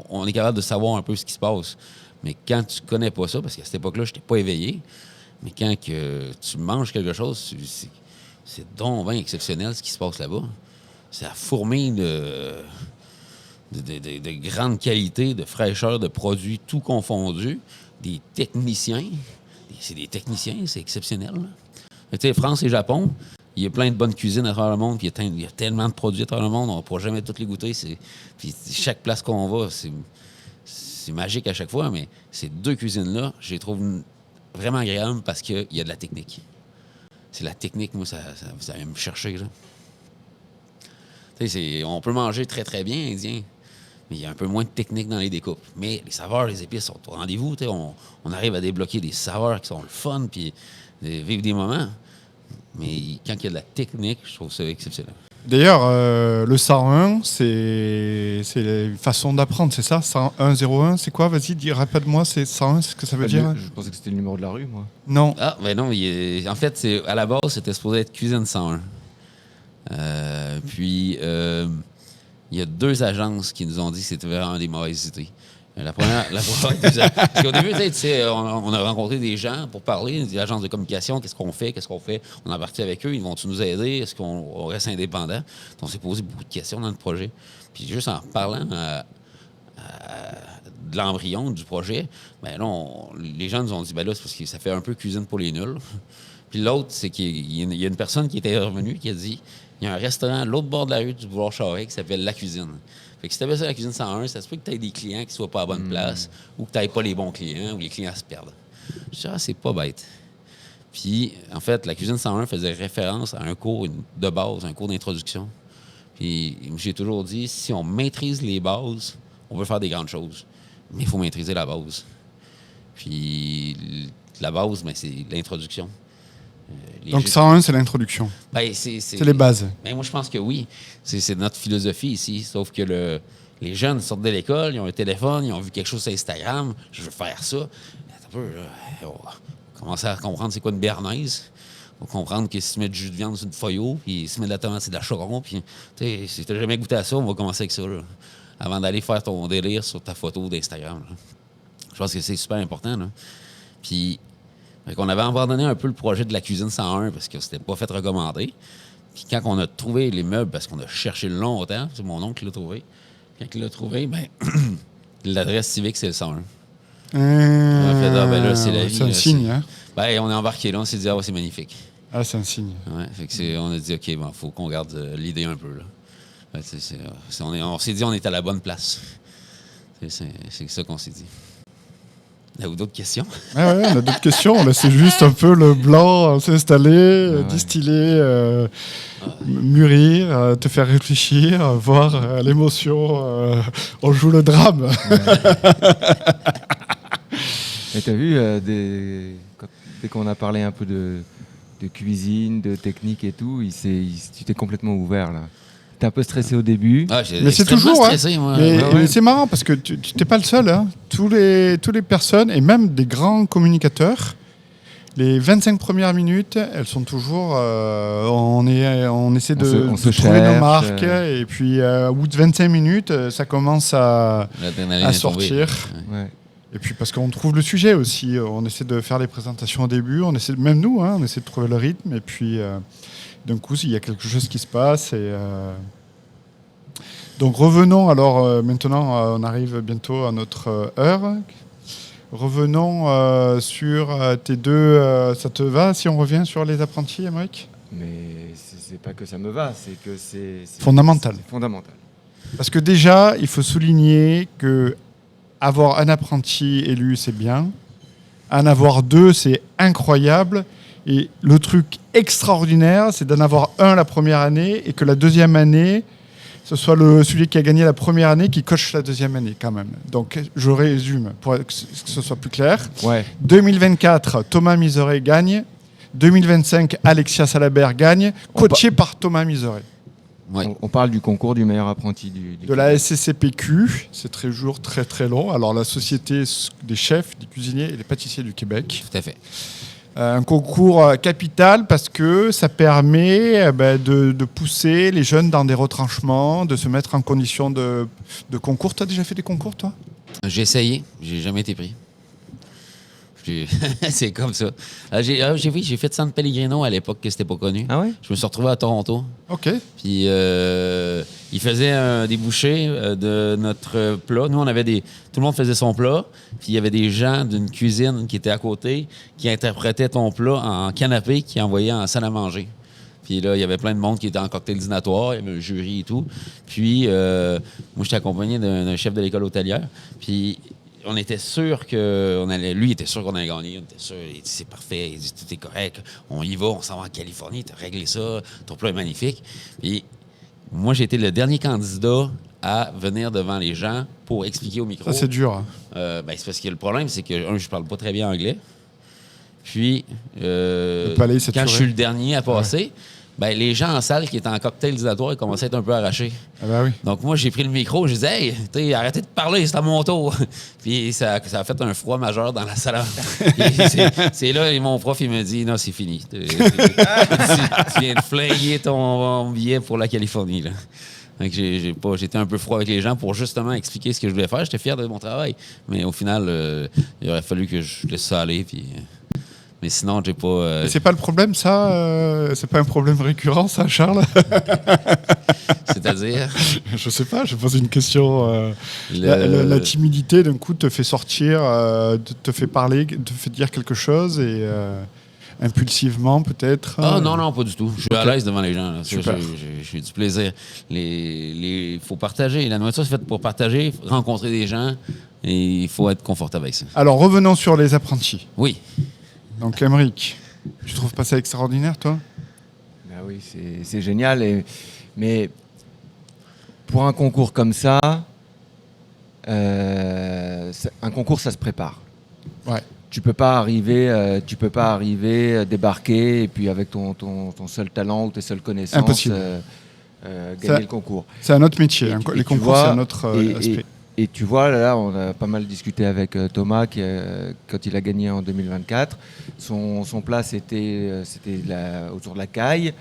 On est capable de savoir un peu ce qui se passe. Mais quand tu connais pas ça, parce qu'à cette époque-là, je n'étais pas éveillé, mais quand tu manges quelque chose, c'est donc bien exceptionnel ce qui se passe là-bas. C'est la fourmille de grande qualité, de fraîcheur, de produits, tout confondu. Des techniciens. C'est des techniciens, c'est exceptionnel. Tu sais, France et Japon, il y a plein de bonnes cuisines à travers le monde, puis il y a tellement de produits à travers le monde, on ne pourra jamais toutes les goûter. Puis chaque place qu'on va, c'est magique à chaque fois, mais ces deux cuisines-là, je les trouve vraiment agréables parce qu'il y a de la technique. C'est la technique, moi, ça vient me chercher. Là. On peut manger très, très bien indien, mais il y a un peu moins de technique dans les découpes. Mais les saveurs, les épices sont au rendez-vous. On arrive à débloquer des saveurs qui sont le fun, puis vivre des moments. Mais quand il y a de la technique, je trouve ça exceptionnel. D'ailleurs, le 101, c'est la façon d'apprendre, c'est ça 101, c'est quoi? Vas-y, répète-moi, c'est 101, c'est ce que ça veut dire? Je pensais que c'était le numéro de la rue, moi. Non. Ah, ben non, en fait, à la base, c'était supposé être Cuisine 101. Puis, il y a 2 agences qui nous ont dit que c'était vraiment des mauvaises idées. La première parce qu'au début, on a rencontré des gens pour parler, des agences de communication, qu'est-ce qu'on fait? On a parti avec eux, ils vont-tu nous aider? Est-ce qu'on reste indépendant? On s'est posé beaucoup de questions dans le projet. Puis juste en parlant de l'embryon du projet, ben là, les gens nous ont dit, ben là, c'est parce que ça fait un peu cuisine pour les nuls. Puis l'autre, c'est qu'il y a une personne qui était revenue qui a dit, il y a un restaurant à l'autre bord de la rue du boulevard Charest qui s'appelle La Cuisine. Fait que si tu appelles ça La Cuisine 101, ça se peut que tu aies des clients qui ne soient pas à la bonne place ou que tu n'aies pas les bons clients ou les clients se perdent. Je dis, c'est pas bête. Puis, en fait, La Cuisine 101 faisait référence à un cours de base, un cours d'introduction. Puis, j'ai toujours dit, si on maîtrise les bases, on peut faire des grandes choses. Mais il faut maîtriser la base. Puis, la base, ben, c'est l'introduction. Donc 101, c'est l'introduction. Ben, c'est les bases. Ben, moi, je pense que oui. C'est notre philosophie ici. Sauf que les jeunes sortent de l'école, ils ont un téléphone, ils ont vu quelque chose sur Instagram. Je veux faire ça. On va commencer à comprendre c'est quoi une béarnaise. On va comprendre que si tu mets du jus de viande sur une feuille, puis si tu mets de la tomate, c'est de la choron. Puis, si tu n'as jamais goûté à ça, on va commencer avec ça. Là, avant d'aller faire ton délire sur ta photo d'Instagram. Là. Je pense que c'est super important. Là. Puis, on avait abandonné un peu le projet de La Cuisine 101 parce que c'était pas fait recommander. Puis quand on a trouvé les meubles, parce qu'on a cherché longtemps, c'est mon oncle qui l'a trouvé. Quand il l'a trouvé, ben l'adresse civique, c'est le 101. On a fait, ben là, c'est la vie. C'est un signe, hein? Ben, on est embarqué là, on s'est dit, c'est magnifique. Ah, c'est un signe. Ouais, fait que on a dit, OK, bon, faut qu'on garde l'idée un peu. Là. Ben, on s'est dit, on est à la bonne place. C'est ça qu'on s'est dit. Avez-vous d'autres questions? Ouais, on a d'autres questions. On laissait juste un peu le blanc s'installer, distiller, mûrir, te faire réfléchir, voir l'émotion. On joue le drame. Et t'as vu, dès qu'on a parlé un peu de cuisine, de technique et tout, tu t'es complètement ouvert là. T'es un peu stressé au début. Ah, mais c'est toujours stressé, moi. Mais c'est marrant parce que tu n'es pas le seul. Hein. Toutes les personnes, et même des grands communicateurs, les 25 premières minutes, elles sont toujours... on essaie de trouver nos marques. Et puis, au bout de 25 minutes, ça commence à sortir. Ouais. Et puis, parce qu'on trouve le sujet aussi. On essaie de faire les présentations au début. Même nous, on essaie de trouver le rythme. Et puis d'un coup, il y a quelque chose qui se passe. Donc revenons alors, maintenant, on arrive bientôt à notre heure. Revenons sur tes deux... ça te va si on revient sur les apprentis, Émeric ? Mais c'est pas que ça me va, c'est que c'est Fondamental. c'est fondamental. Parce que déjà, il faut souligner que avoir un apprenti élu, c'est bien. En avoir deux, c'est incroyable. Et le truc extraordinaire, c'est d'en avoir un la première année et que la deuxième année, ce soit celui qui a gagné la première année qui coche la deuxième année quand même. Donc je résume pour que ce soit plus clair. Ouais. 2024, Thomas Miseret gagne. 2025, Alexia Salabert gagne, coaché par Thomas Miseret. Ouais. On parle du concours du meilleur apprenti De la SCCPQ, c'est très très long. Alors la Société des chefs, des cuisiniers et des pâtissiers du Québec. Tout à fait. Un concours capital parce que ça permet de pousser les jeunes dans des retranchements, de se mettre en condition de concours. Tu as déjà fait des concours, toi ? J'ai essayé, j'ai jamais été pris. C'est comme ça. J'ai fait San Pellegrino à l'époque que c'était pas connu. Ah ouais? Je me suis retrouvé à Toronto. OK. Puis ils faisaient des bouchées de notre plat. Nous, tout le monde faisait son plat. Puis il y avait des gens d'une cuisine qui étaient à côté qui interprétaient ton plat en canapé, qui envoyaient en salle à manger. Puis là, il y avait plein de monde qui était en cocktail dînatoire, il y avait un jury et tout. Puis moi, j'étais accompagné d'un chef de l'école hôtelière. Puis on était sûr lui, il était sûr qu'on allait gagner. On était sûr, il dit, c'est parfait, il dit, tout est correct. On y va, on s'en va en Californie, t'as réglé ça, ton plat est magnifique. Puis moi, j'ai été le dernier candidat à venir devant les gens pour expliquer au micro. Ça, c'est dur. Hein. C'est parce que le problème, c'est que, je parle pas très bien anglais. Puis, palais est saturé. quand je suis le dernier à passer, les gens en salle qui étaient en cocktail dînatoire, ils commençaient à être un peu arrachés. Ah ben oui. Donc, moi, j'ai pris le micro, je disais, hey, arrêtez de parler, c'est à mon tour. Puis, ça a fait un froid majeur dans la salle. C'est là, mon prof, il me dit, non, c'est fini. Tu viens de flinguer ton billet pour la Californie, là. Donc, j'étais un peu froid avec les gens pour justement expliquer ce que je voulais faire. J'étais fier de mon travail. Mais au final, il aurait fallu que je laisse ça aller. Puis, mais sinon, j'ai pas. C'est pas le problème, ça c'est pas un problème récurrent, ça, Charles? C'est-à-dire? Je sais pas, je pose une question. La timidité, d'un coup, te fait sortir, te fait parler, te fait dire quelque chose et impulsivement, peut-être. Ah non, pas du tout. Je suis à l'aise devant les gens. Là. Super. J'ai du plaisir. Il faut partager. La nourriture, c'est faite pour partager, rencontrer des gens et il faut être confortable avec ça. Alors, revenons sur les apprentis. Oui. Donc, Émeric, tu trouves pas ça extraordinaire, toi? Ben oui, c'est génial. Mais pour un concours comme ça, un concours, ça se prépare. Ouais. Tu peux pas arriver, débarquer et puis avec ton seul talent ou tes seules connaissances gagner le concours. C'est un autre métier. Les concours, vois, c'est un autre aspect. Et tu vois, là, on a pas mal discuté avec Thomas quand il a gagné en 2024. Son plat, c'était autour de la caille.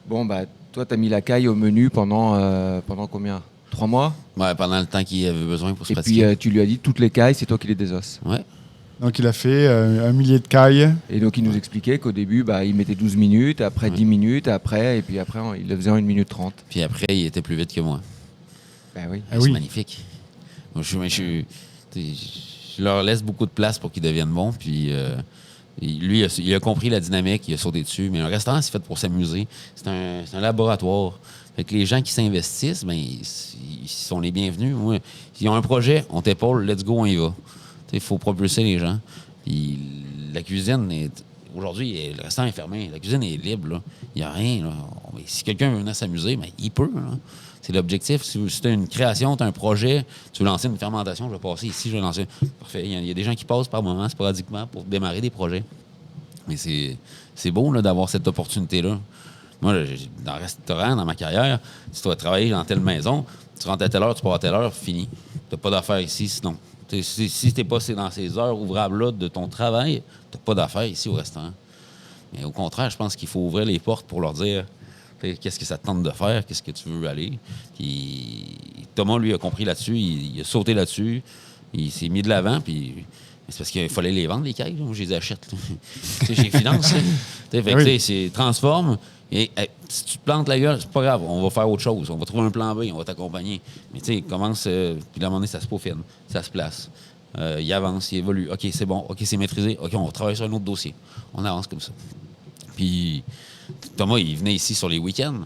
Bon, toi, tu as mis la caille au menu pendant combien? 3 mois? Ouais, pendant le temps qu'il avait besoin pour se Et pratiquer. puis, tu lui as dit, toutes les cailles, c'est toi qui les désosses. Ouais. Donc, il a fait 1 millier de cailles. Et donc, il nous expliquait qu'au début, il mettait 12 minutes, après 10 minutes, et puis après, il le faisait en 1 minute 30. Puis après, il était plus vite que moi. Ben oui. Ah C'est oui. magnifique. Moi, je leur laisse beaucoup de place pour qu'ils deviennent bons. Puis lui, il a compris la dynamique, il a sauté dessus. Mais un restaurant, c'est fait pour s'amuser. C'est un laboratoire. Fait que les gens qui s'investissent, ils sont les bienvenus. Moi, s'ils ont un projet, on t'épaule, let's go, on y va. Il faut propulser les gens. Puis la cuisine aujourd'hui, le restaurant est fermé. La cuisine est libre. Là. Il n'y a rien. Là. Si quelqu'un veut venir s'amuser, il peut. Là. C'est l'objectif. Si tu as une création, tu as un projet, tu veux lancer une fermentation, je vais passer ici, je vais lancer. Parfait. Il y a des gens qui passent par moments, sporadiquement, pour démarrer des projets. Mais c'est beau là, d'avoir cette opportunité-là. Moi, dans le restaurant, dans ma carrière, si tu vas travailler dans telle maison, tu rentres à telle heure, tu pars à telle heure, fini. Tu n'as pas d'affaires ici, sinon. Si tu n'es pas dans ces heures ouvrables-là de ton travail, tu n'as pas d'affaires ici au restaurant. Mais au contraire, je pense qu'il faut ouvrir les portes pour leur dire qu'est-ce que ça te tente de faire, qu'est-ce que tu veux aller. Puis Thomas, lui, a compris là-dessus, il a sauté là-dessus, il s'est mis de l'avant, puis C'est parce qu'il fallait les vendre, les cailles. Moi, je les achète. Tu sais, j'ai finance. Fait que, tu sais, c'est transforme. Et si tu te plantes la gueule, c'est pas grave. On va faire autre chose. On va trouver un plan B. On va t'accompagner. Mais tu sais, commence. Puis à un moment donné, ça se peaufine. Ça se place. Il avance, il évolue. OK, c'est bon. OK, c'est maîtrisé. OK, on va travailler sur un autre dossier. On avance comme ça. Puis Thomas, il venait ici sur les week-ends.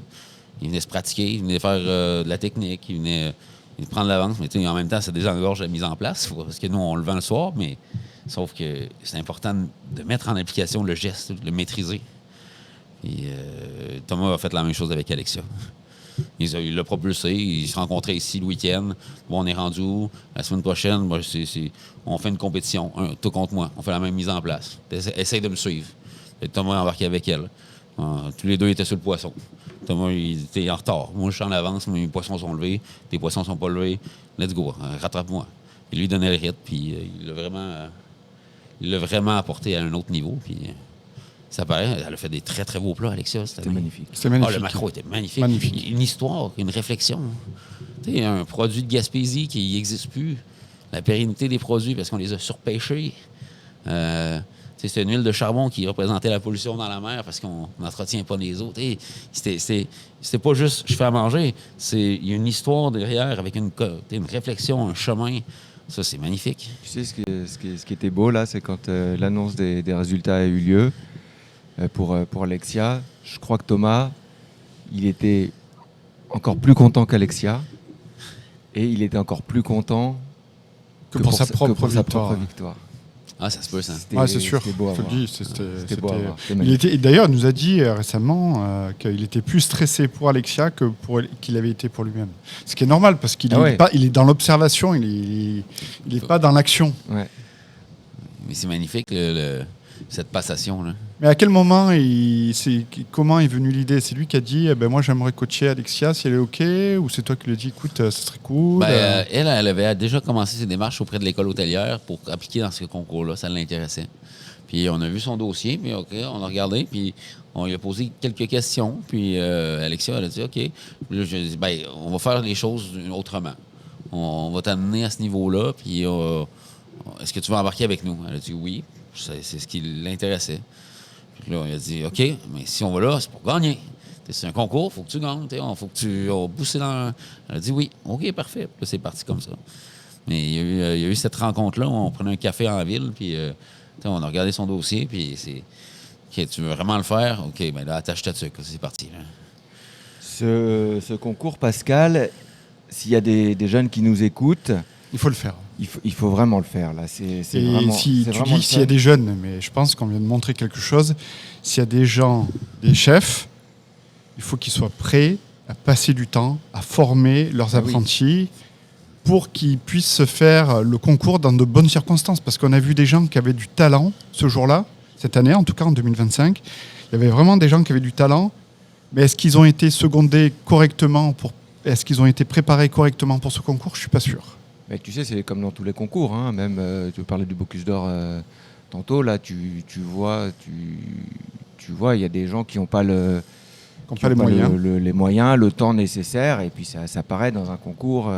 Il venait se pratiquer. Il venait faire de la technique. Il venait prendre l'avance. Mais tu sais, en même temps, ça désengorge la mise en place. Parce que nous, on le vend le soir. Mais sauf que c'est important de mettre en application le geste, de le maîtriser. Et Thomas a fait la même chose avec Alexia. Il l'a propulsé, il se rencontrait ici le week-end. Bon, on est rendu où? La semaine prochaine, on fait une compétition, tout contre moi. On fait la même mise en place. Essaye de me suivre. Et Thomas est embarqué avec elle. Tous les deux étaient sur le poisson. Thomas, il était en retard. Moi, je suis en avance, mes poissons sont levés. Tes poissons sont pas levés. Let's go, rattrape-moi. Il lui donnait le rythme, puis il l'a vraiment apporté à un autre niveau. Puis ça paraît, elle a fait des très, très beaux plats, Alexia. C'était magnifique. C'est magnifique. Le maquereau était magnifique. Une histoire, une réflexion. Tu sais, un produit de Gaspésie qui n'existe plus. La pérennité des produits parce qu'on les a surpêchés. C'est une huile de charbon qui représentait la pollution dans la mer parce qu'on n'entretient pas les eaux. C'était pas juste je fais à manger. Il y a une histoire derrière avec une réflexion, un chemin. Ça, c'est magnifique. Tu sais, ce qui était beau, là, c'est quand l'annonce des résultats a eu lieu pour Alexia. Je crois que Thomas, il était encore plus content qu'Alexia et il était encore plus content que pour sa propre victoire. Ah, ça se peut, ça. C'est sûr. C'était beau à voir. C'était beau à voir. D'ailleurs, il nous a dit récemment qu'il était plus stressé pour Alexia qu'il avait été pour lui-même. Ce qui est normal, parce qu'il il est dans l'observation, il n'est pas dans l'action. Ouais. Mais c'est magnifique, cette passation, là. Mais à quel moment, comment est venue l'idée? C'est lui qui a dit moi, j'aimerais coacher Alexia si elle est OK, ou c'est toi qui lui as dit écoute, ça serait cool? Elle avait déjà commencé ses démarches auprès de l'école hôtelière pour appliquer dans ce concours-là. Ça l'intéressait. Puis on a vu son dossier, puis OK, on a regardé, puis on lui a posé quelques questions. Puis Alexia, elle a dit OK. Puis là, je dis on va faire les choses autrement. On va t'amener à ce niveau-là, puis est-ce que tu vas embarquer avec nous? Elle a dit oui. C'est ce qui l'intéressait. Puis là, il a dit OK, mais si on va là, c'est pour gagner. C'est un concours, il faut que tu gagnes. Il faut que tu pousses dans. Elle a dit oui, OK, parfait. Puis là, c'est parti comme ça. Mais il y a eu cette rencontre-là où on prenait un café en ville, puis on a regardé son dossier, puis c'est OK, tu veux vraiment le faire? OK, bien là, attache ta dessus, c'est parti. Là. Ce concours, Pascal, s'il y a des jeunes qui nous écoutent, il faut le faire. Il faut vraiment le faire. Là. S'il y a des jeunes, mais je pense qu'on vient de montrer quelque chose, s'il y a des gens, des chefs, il faut qu'ils soient prêts à passer du temps, à former leurs apprentis pour qu'ils puissent se faire le concours dans de bonnes circonstances. Parce qu'on a vu des gens qui avaient du talent ce jour-là, cette année, en tout cas en 2025. Il y avait vraiment des gens qui avaient du talent, mais est-ce qu'ils ont été secondés correctement est-ce qu'ils ont été préparés correctement pour ce concours? Je ne suis pas sûr. Mais tu sais, c'est comme dans tous les concours. Hein. Même, tu parlais du Bocuse d'Or tantôt. Là, tu vois, il y a des gens qui n'ont pas les moyens, le temps nécessaire. Et puis, ça paraît dans un concours.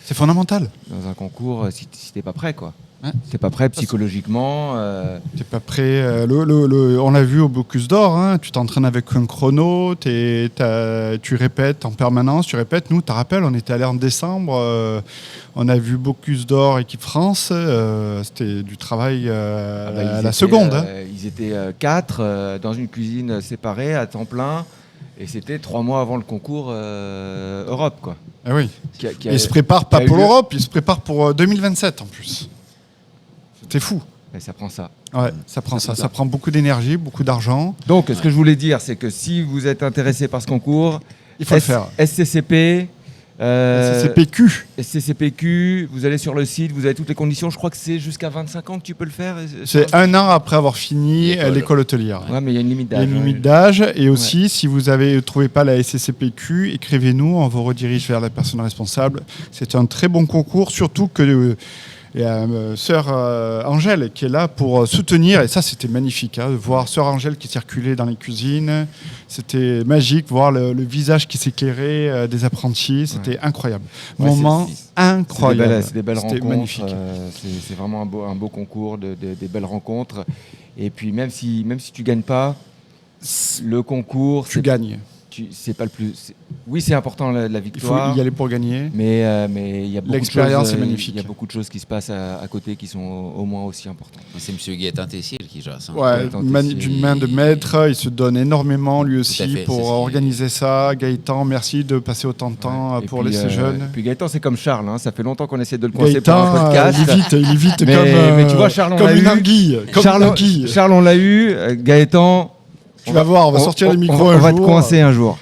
C'est fondamental. Dans un concours, si tu n'es pas prêt, quoi. Ouais. T'es pas prêt psychologiquement. T'es pas prêt. On l'a vu au Bocuse d'Or, hein, tu t'entraînes avec un chrono, tu répètes en permanence, Nous, tu te rappelles, on était allé en décembre, on a vu Bocuse d'Or, équipe France, c'était du travail à la seconde. Ils étaient 4 dans une cuisine séparée à temps plein. Et c'était 3 mois avant le concours Europe, quoi. Ah oui. Ils se préparent pas pour l'Europe, ils se préparent pour 2027 en plus. C'est fou. Et ça prend ça. Ouais, ça prend beaucoup d'énergie, beaucoup d'argent. Donc, ce que je voulais dire, c'est que si vous êtes intéressé par ce concours, il faut le faire. SCCP, SCCPQ, vous allez sur le site, vous avez toutes les conditions. Je crois que c'est jusqu'à 25 ans que tu peux le faire. C'est 1 an après avoir fini l'école hôtelière. Ouais, mais il y a une limite d'âge. Il y a une limite d'âge. Et aussi, si vous ne trouvez pas la SCCPQ, écrivez-nous, on vous redirige vers la personne responsable. C'est un très bon concours, surtout que Et sœur Angèle qui est là pour soutenir. Et ça, c'était magnifique, de voir sœur Angèle qui circulait dans les cuisines. C'était magique, voir le visage qui s'éclairait des apprentis. C'était incroyable. Ouais, Moment incroyable. C'est des belles C'était rencontres. magnifique. C'est vraiment un beau concours, des belles rencontres. Et puis même si tu gagnes pas, le concours, Tu gagnes. c'est pas le plus. Oui, c'est important la Il faut victoire. y aller pour gagner. Mais il y a beaucoup de L'expérience choses, est magnifique. Il y a beaucoup de choses qui se passent à côté qui sont au moins aussi importantes. C'est M. Gaétan Tessier qui gère ça. Ouais, d'une main de maître, il se donne énormément lui aussi Tout à fait, pour c'est ce qui- organiser ça. Gaëtan, merci de passer autant de temps Et pour puis, ces jeunes. Puis Gaëtan, c'est comme Charles, hein, ça fait longtemps qu'on essaie de le coincer pour un Gaëtan, podcast. il est vite Mais tu vois, Charles, on comme l'a une eu. anguille. Comme une anguille. Charles, on l'a eu. Gaëtan, Tu vas voir, on va sortir les micros un on va jour. te coincer un jour.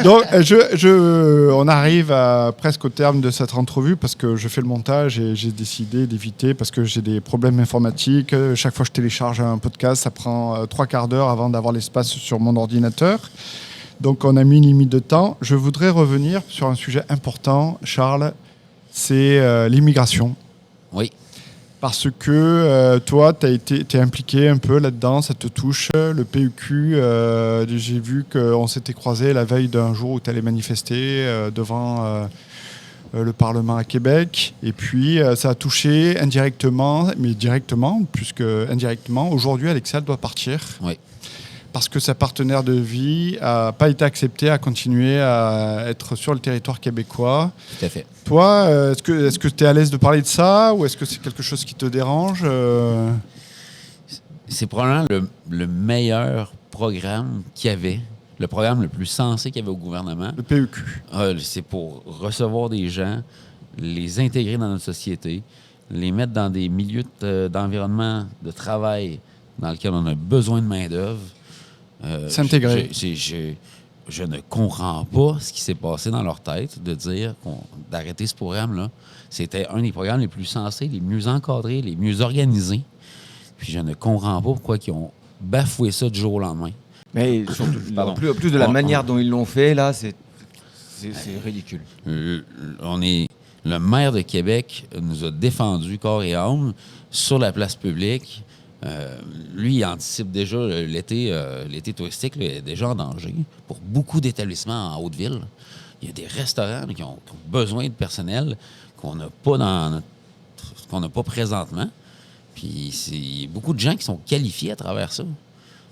Donc, on arrive presque au terme de cette entrevue parce que je fais le montage et j'ai décidé d'éviter parce que j'ai des problèmes informatiques. Chaque fois que je télécharge un podcast, ça prend 3/4 d'heure avant d'avoir l'espace sur mon ordinateur. Donc, on a mis une limite de temps. Je voudrais revenir sur un sujet important, Charles, c'est l'immigration. Oui. Parce que toi, tu es impliqué un peu là-dedans, ça te touche. Le PUQ, j'ai vu qu'on s'était croisés la veille d'un jour où tu allais manifester devant le Parlement à Québec. Et puis, ça a touché indirectement, mais directement, puisque indirectement, aujourd'hui, Alexia doit partir. Oui. Parce que sa partenaire de vie n'a pas été acceptée à continuer à être sur le territoire québécois. Tout à fait. Toi, est-ce que tu es à l'aise de parler de ça ou est-ce que c'est quelque chose qui te dérange C'est probablement le meilleur programme qu'il y avait, le programme le plus sensé qu'il y avait au gouvernement. Le PUQ. C'est pour recevoir des gens, les intégrer dans notre société, les mettre dans des milieux d'environnement de travail dans lesquels on a besoin de main-d'œuvre. S'intégrer. Je ne comprends pas ce qui s'est passé dans leur tête de dire d'arrêter ce programme-là. C'était un des programmes les plus sensés, les mieux encadrés, les mieux organisés. Puis je ne comprends pas pourquoi ils ont bafoué ça du jour au lendemain. Mais surtout, Pardon. en plus de la manière dont ils l'ont fait, là, c'est ridicule. Le maire de Québec nous a défendu corps et âme sur la place publique. Lui, il anticipe déjà l'été touristique là, est déjà en danger pour beaucoup d'établissements en Haute-Ville. Il y a des restaurants là, qui ont besoin de personnel qu'on n'a pas présentement. Puis il y a beaucoup de gens qui sont qualifiés à travers ça.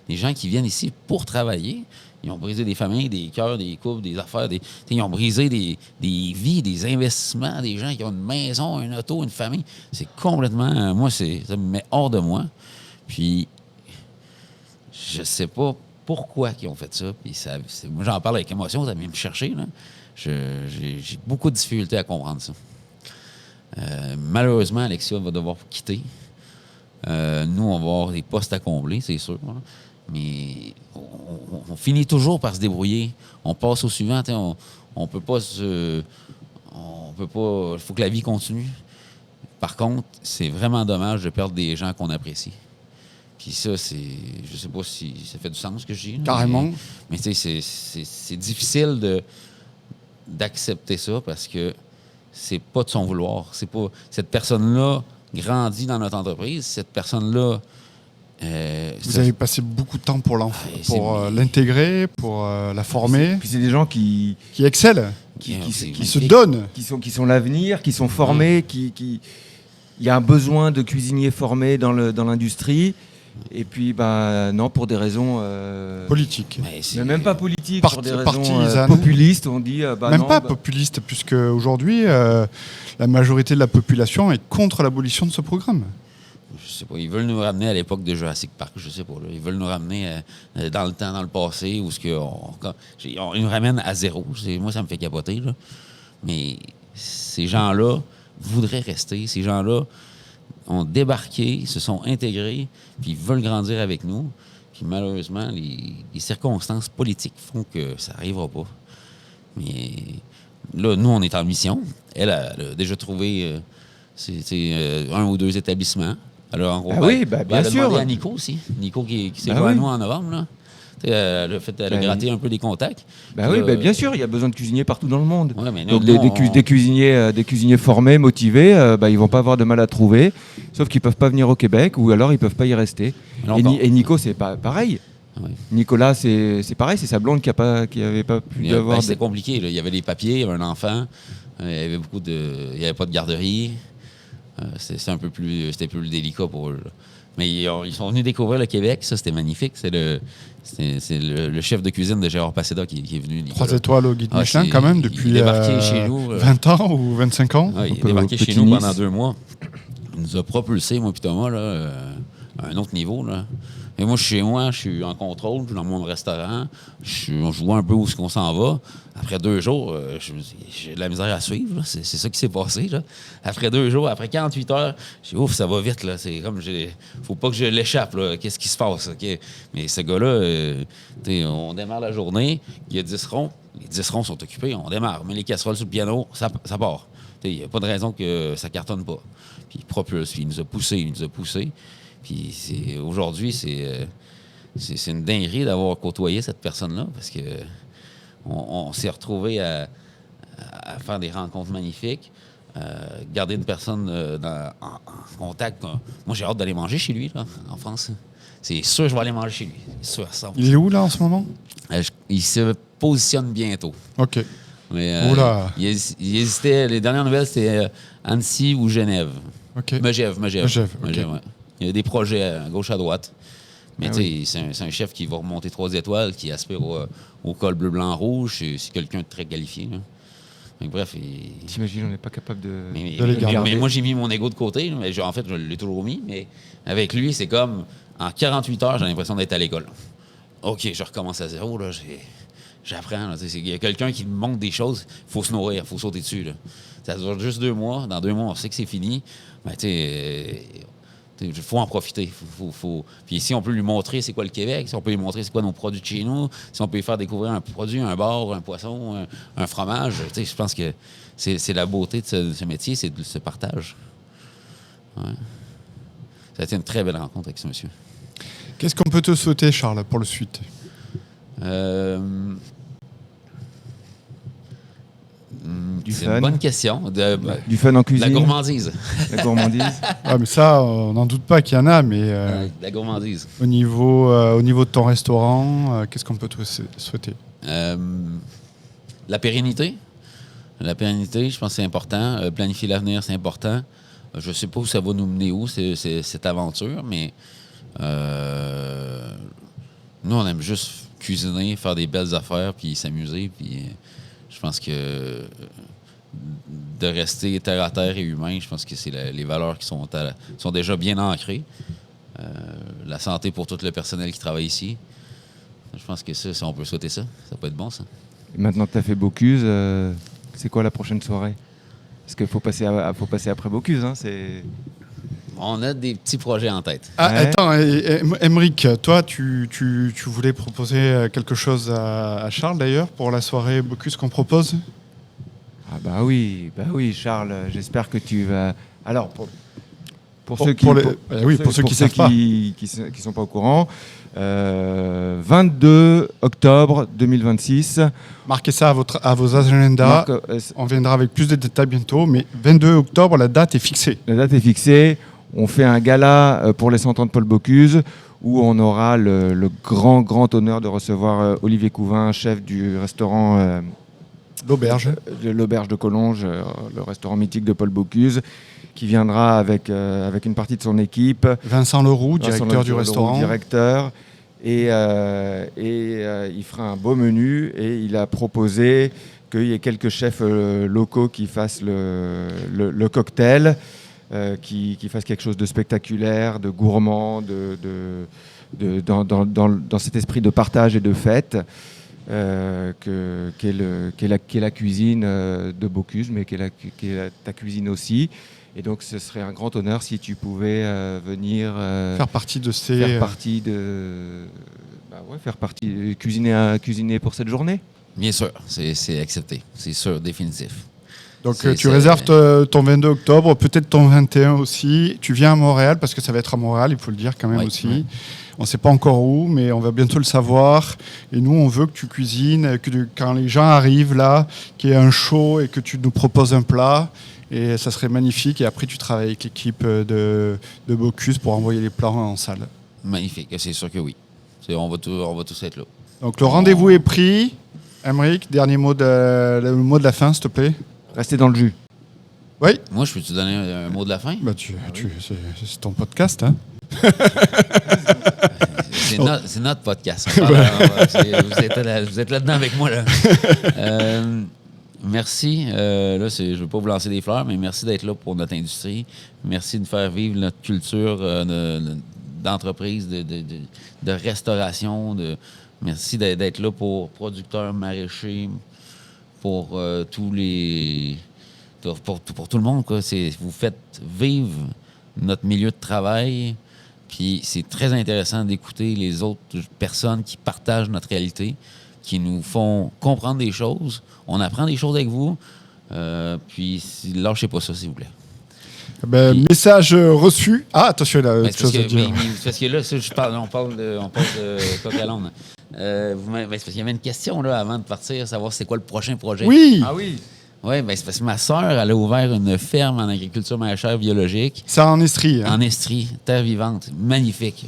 Des gens qui viennent ici pour travailler. Ils ont brisé des familles, des cœurs, des couples, des affaires. Ils ont brisé des vies, des investissements, des gens qui ont une maison, un auto, une famille. C'est complètement... Moi, ça me met hors de moi. Puis, je sais pas pourquoi ils ont fait ça. Puis moi, j'en parle avec émotion, ça vient me chercher. Là. J'ai beaucoup de difficultés à comprendre ça. Malheureusement, Alexia va devoir quitter. Nous, on va avoir des postes à combler, c'est sûr. Là. Mais on finit toujours par se débrouiller. On passe au suivant. On peut pas se... On peut pas... Il faut que la vie continue. Par contre, c'est vraiment dommage de perdre des gens qu'on apprécie. Puis ça, je sais pas si ça fait du sens ce que je dis. Là, Carrément. Mais tu sais, c'est difficile d'accepter ça parce que c'est pas de son vouloir. C'est pas... Cette personne-là grandit dans notre entreprise. Cette personne-là... Vous avez passé beaucoup de temps pour l'intégrer, pour la former. Puis c'est des gens qui excellent, qui se donnent. Qui sont l'avenir, qui sont formés, il y a un besoin de cuisiniers formés dans l'industrie. Et puis, non, pour des raisons... politiques. Mais même pas politiques, pour des raisons partisanes. populistes, on dit... même pas populistes, puisque aujourd'hui, la majorité de la population est contre l'abolition de ce programme. Je sais pas, ils veulent nous ramener à l'époque de Jurassic Park, je sais pas. Là. Ils veulent nous ramener dans le temps, dans le passé, où ils nous ramènent à zéro. Moi, ça me fait capoter. Là. Mais ces gens-là voudraient rester. Ces gens-là ont débarqué, se sont intégrés, puis ils veulent grandir avec nous. Puis malheureusement, les circonstances politiques font que ça n'arrivera pas. Mais là, nous, on est en mission. Elle a déjà trouvé un ou deux établissements. Alors, en gros, bien elle a sûr. demandé à Nico aussi. Nico qui s'est joint à nous en novembre. Là. Elle a Ben, gratté un peu des contacts. Bah Puis oui, là, bah bien sûr, il y a besoin de cuisiniers partout dans le monde. Ouais, mais nous, Donc nous, des cuisiniers formés, motivés, ils vont pas avoir de mal à trouver, sauf qu'ils peuvent pas venir au Québec ou alors ils peuvent pas y rester. on- Et Nico, c'est pas pareil. Ouais. Nicolas, c'est pareil, c'est sa blonde qui avait pas pu avoir. C'était compliqué. Là. Il y avait des papiers, il y avait un enfant, il y avait il y avait pas de garderie. C'était plus délicat pour eux. Là. Mais ils sont venus découvrir le Québec, ça c'était magnifique. C'est le chef de cuisine de Gérard Passeda qui est venu. 3 étoiles au guide Ah, Michelin c'est- quand même il depuis est débarqué chez nous, 20 ans ou 25 ans. Il est peu débarqué au chez Petit nous Nice. pendant 2 mois. Il nous a propulsé, moi et Thomas, là, à un autre niveau. Là. Et moi, je suis chez moi, je suis en contrôle, je suis dans mon restaurant, je vois un peu où est-ce qu'on s'en va. Après 2 jours, j'ai de la misère à suivre. Là. C'est ça qui s'est passé. Là. Après 2 jours, après 48 heures, j'ai dit, ouf, ça va vite. Là. C'est comme, faut pas que je l'échappe. Là. Qu'est-ce qui se passe? OK? Mais ce gars-là, on démarre la journée, il y a 10 ronds. Les 10 ronds sont occupés, on démarre. On met les casseroles sur le piano, ça part. Il n'y a pas de raison que ça cartonne pas. Puis il propulse, puis il nous a poussé. Puis aujourd'hui, c'est une dinguerie d'avoir côtoyé cette personne-là parce que on s'est retrouvé à faire des rencontres magnifiques, garder une personne en contact. Moi, j'ai hâte d'aller manger chez lui, là, en France. C'est sûr que je vais aller manger chez lui. C'est sûr, ça. Il est où là en ce moment? Il se positionne bientôt. OK. Mais Oula. il hésitait. Les dernières nouvelles, c'était Annecy ou Genève. OK. Megève, ok. ouais. Il y a des projets à gauche, à droite. Mais Ah tu sais, c'est un chef qui va remonter 3 étoiles, qui aspire au col bleu, blanc, rouge. C'est quelqu'un de très qualifié. Là. Donc, bref. T'imagines, on n'est pas capable de. De les garder. Mais moi, j'ai mis mon ego de côté. Mais en fait, je l'ai toujours mis. Mais avec lui, c'est comme en 48 heures, j'ai l'impression d'être à l'école. OK, je recommence à zéro. Là, j'apprends. Là, il y a quelqu'un qui me montre des choses. Il faut se nourrir, il faut sauter dessus. Là. Ça dure juste 2 mois. Dans 2 mois, on sait que c'est fini. Mais tu sais, il faut en profiter. Puis si on peut lui montrer c'est quoi le Québec, si on peut lui montrer c'est quoi nos produits de chez nous, si on peut lui faire découvrir un produit, un bar, un poisson, un fromage, je pense que c'est la beauté de ce métier, c'est de ce partage. Ouais. Ça a été une très belle rencontre avec ce monsieur. Qu'est-ce qu'on peut te souhaiter, Charles, pour le suite? C'est fun. une bonne question. Du fun en cuisine. La gourmandise. La gourmandise. Ah, mais ça, on n'en doute pas qu'il y en a, mais La gourmandise. au niveau de ton restaurant, qu'est-ce qu'on peut te souhaiter? La pérennité. La pérennité, je pense que c'est important. Planifier l'avenir, c'est important. Je ne sais pas où ça va nous mener cette aventure, mais nous, on aime juste cuisiner, faire des belles affaires, puis s'amuser. Puis je pense que de rester terre à terre et humain, je pense que c'est les valeurs qui sont déjà bien ancrées. La santé pour tout le personnel qui travaille ici. Je pense que ça, on peut souhaiter ça. Ça peut être bon, ça. Et maintenant que tu as fait Bocuse, c'est quoi la prochaine soirée? Parce qu'il faut passer après Bocuse. Hein, On a des petits projets en tête. Ah, Ouais. attends, Emeric, toi, tu voulais proposer quelque chose à Charles, d'ailleurs, pour la soirée Bocuse qu'on propose? Ah bah oui, Charles, j'espère que tu vas... Alors, pour Pour- ceux qui pour les- pour- oui, pour ceux qui savent pas. qui sont pas au courant, 22 octobre 2026. Marquez ça à vos agendas. Marc, On viendra avec plus de détails bientôt, mais 22 octobre, la date est fixée. la date est fixée. On fait un gala pour les 100 ans de Paul Bocuse où on aura le grand honneur de recevoir Olivier Couvin, chef du restaurant L'auberge. de l'Auberge de Collonges, le restaurant mythique de Paul Bocuse, qui viendra avec une partie de son équipe. Vincent Leroux, directeur Vincent du Leroux, restaurant. Directeur. Et il fera un beau menu et il a proposé qu'il y ait quelques chefs locaux qui fassent le cocktail, qui fassent quelque chose de spectaculaire, de gourmand, dans cet esprit de partage et de fête qu'est la cuisine de Bocuse, mais qu'est ta cuisine aussi. Et donc, ce serait un grand honneur si tu pouvais venir Faire partie de ces. faire partie, cuisiner pour cette journée. Bien sûr, c'est accepté. C'est sûr, définitif. Donc C'est- tu c'est- réserves ton 22 octobre, peut-être ton 21 aussi. Tu viens à Montréal, parce que ça va être à Montréal, il faut le dire quand même Oui, aussi. oui. On ne sait pas encore où, mais on va bientôt le savoir. Et nous, on veut que tu cuisines, quand les gens arrivent là, qu'il y ait un show et que tu nous proposes un plat. Et ça serait magnifique. Et après, tu travailles avec l'équipe de Bocuse pour envoyer les plats en salle. Magnifique, c'est sûr que oui. On va tous être là. Donc le rendez-vous est pris. Aymeric, le mot de la fin, s'il te plaît. Restez dans le jus. Oui. Moi, je peux te donner un mot de la fin? C'est ton podcast, hein. C'est notre podcast. Vous êtes là-dedans avec moi, là. Merci. Je ne veux pas vous lancer des fleurs, mais merci d'être là pour notre industrie. Merci de faire vivre notre culture d'entreprise, de restauration. Merci d'être là pour producteurs maraîchers, pour tous les... Pour tout le monde, quoi. Vous faites vivre notre milieu de travail, puis c'est très intéressant d'écouter les autres personnes qui partagent notre réalité, qui nous font comprendre des choses. On apprend des choses avec vous, puis lâchez pas ça, s'il vous plaît. Message reçu. Ah, attention, il a autre chose à dire. Parce que là, on parle de coq à l'âne. C'est parce qu'il y avait une question là, avant de partir, savoir c'est quoi le prochain projet. Oui. Ah oui. Oui, c'est parce que ma sœur, elle a ouvert une ferme en agriculture maraîchère biologique. C'est en Estrie. Hein? En Estrie, terre vivante, magnifique.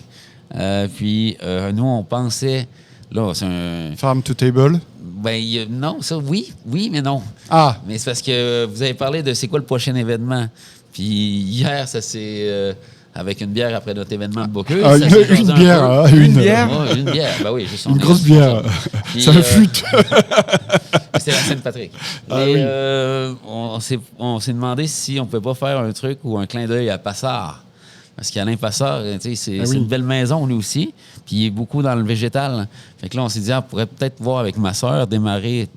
Puis nous, on pensait, là, c'est un... Farm to table. Non, ça, oui, mais non. Ah. Mais c'est parce que vous avez parlé de c'est quoi le prochain événement. Puis hier, ça s'est... avec une bière après notre événement de Bocuse. Une bière. Une bière? Ouais, une bière, ben oui, juste une grosse bière. Puis, ça flûte. C'était la Sainte-Patrick. On s'est demandé si on ne pouvait pas faire un truc ou un clin d'œil à Passard. Parce qu'Alain Passard, c'est une belle maison, lui aussi. Puis il est beaucoup dans le végétal. Fait que là, on s'est dit, on pourrait peut-être voir avec ma soeur démarrer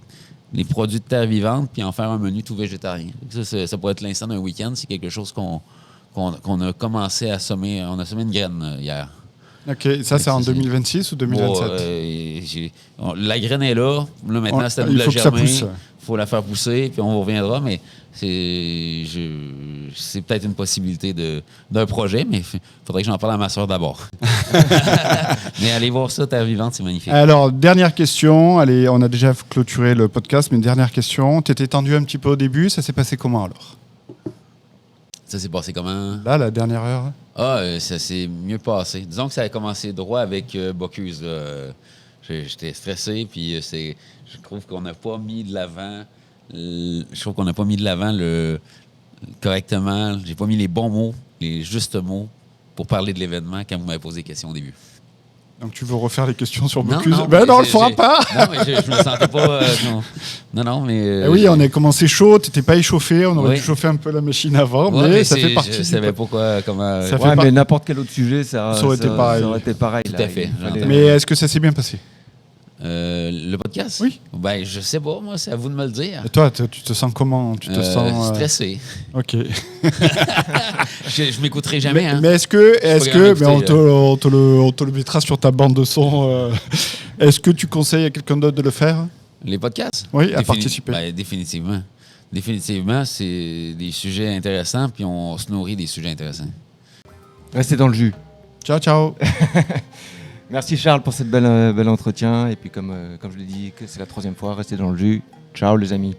les produits de terre vivante puis en faire un menu tout végétarien. Ça pourrait être l'instant d'un week-end. C'est quelque chose qu'on a commencé à semer. On a semé une graine hier. OK. Ça, c'est en 2026 ou 2027? La graine est là. Là, maintenant, c'est à nous de la germer. Il faut la faire pousser, puis on reviendra. Mais c'est peut-être une possibilité d'un projet, mais il faudrait que j'en parle à ma soeur d'abord. Mais allez voir ça, Terre vivante, c'est magnifique. Alors, dernière question. Allez, on a déjà clôturé le podcast, mais dernière question. Tu étais tendu un petit peu au début. Ça s'est passé comment, alors? Ça s'est passé comment? Là, la dernière heure. Ça s'est mieux passé. Disons que ça a commencé droit avec Bocuse. J'étais stressé, puis je trouve qu'on n'a pas mis de l'avant. Correctement. J'ai pas mis les bons mots, les justes mots pour parler de l'événement quand vous m'avez posé des questions au début. Donc tu veux refaire les questions sur Bocuse? Non, on le fera pas. Non, mais je me sentais pas. Non, mais. Oui, on a commencé chaud. T'étais pas échauffé. On aurait dû chauffer un peu la machine avant, mais ça fait partie. Je savais pas comment. Mais n'importe quel autre sujet, ça aurait été pareil. Tout à fait. Mais est-ce que ça s'est bien passé? Le podcast? Oui. Je sais pas, moi, c'est à vous de me le dire. Et toi, tu te sens comment? Tu te sens stressé. OK. Je m'écouterai jamais. Mais est-ce que on te le mettra sur ta bande de son. Est-ce que tu conseilles à quelqu'un d'autre de le faire? Les podcasts? Oui, à participer. Définitivement. Définitivement, c'est des sujets intéressants, puis on se nourrit des sujets intéressants. Restez dans le jus. Ciao. Merci Charles pour cette belle entretien. Et puis comme je l'ai dit, que c'est la 3e fois, restez dans le jus. Ciao les amis.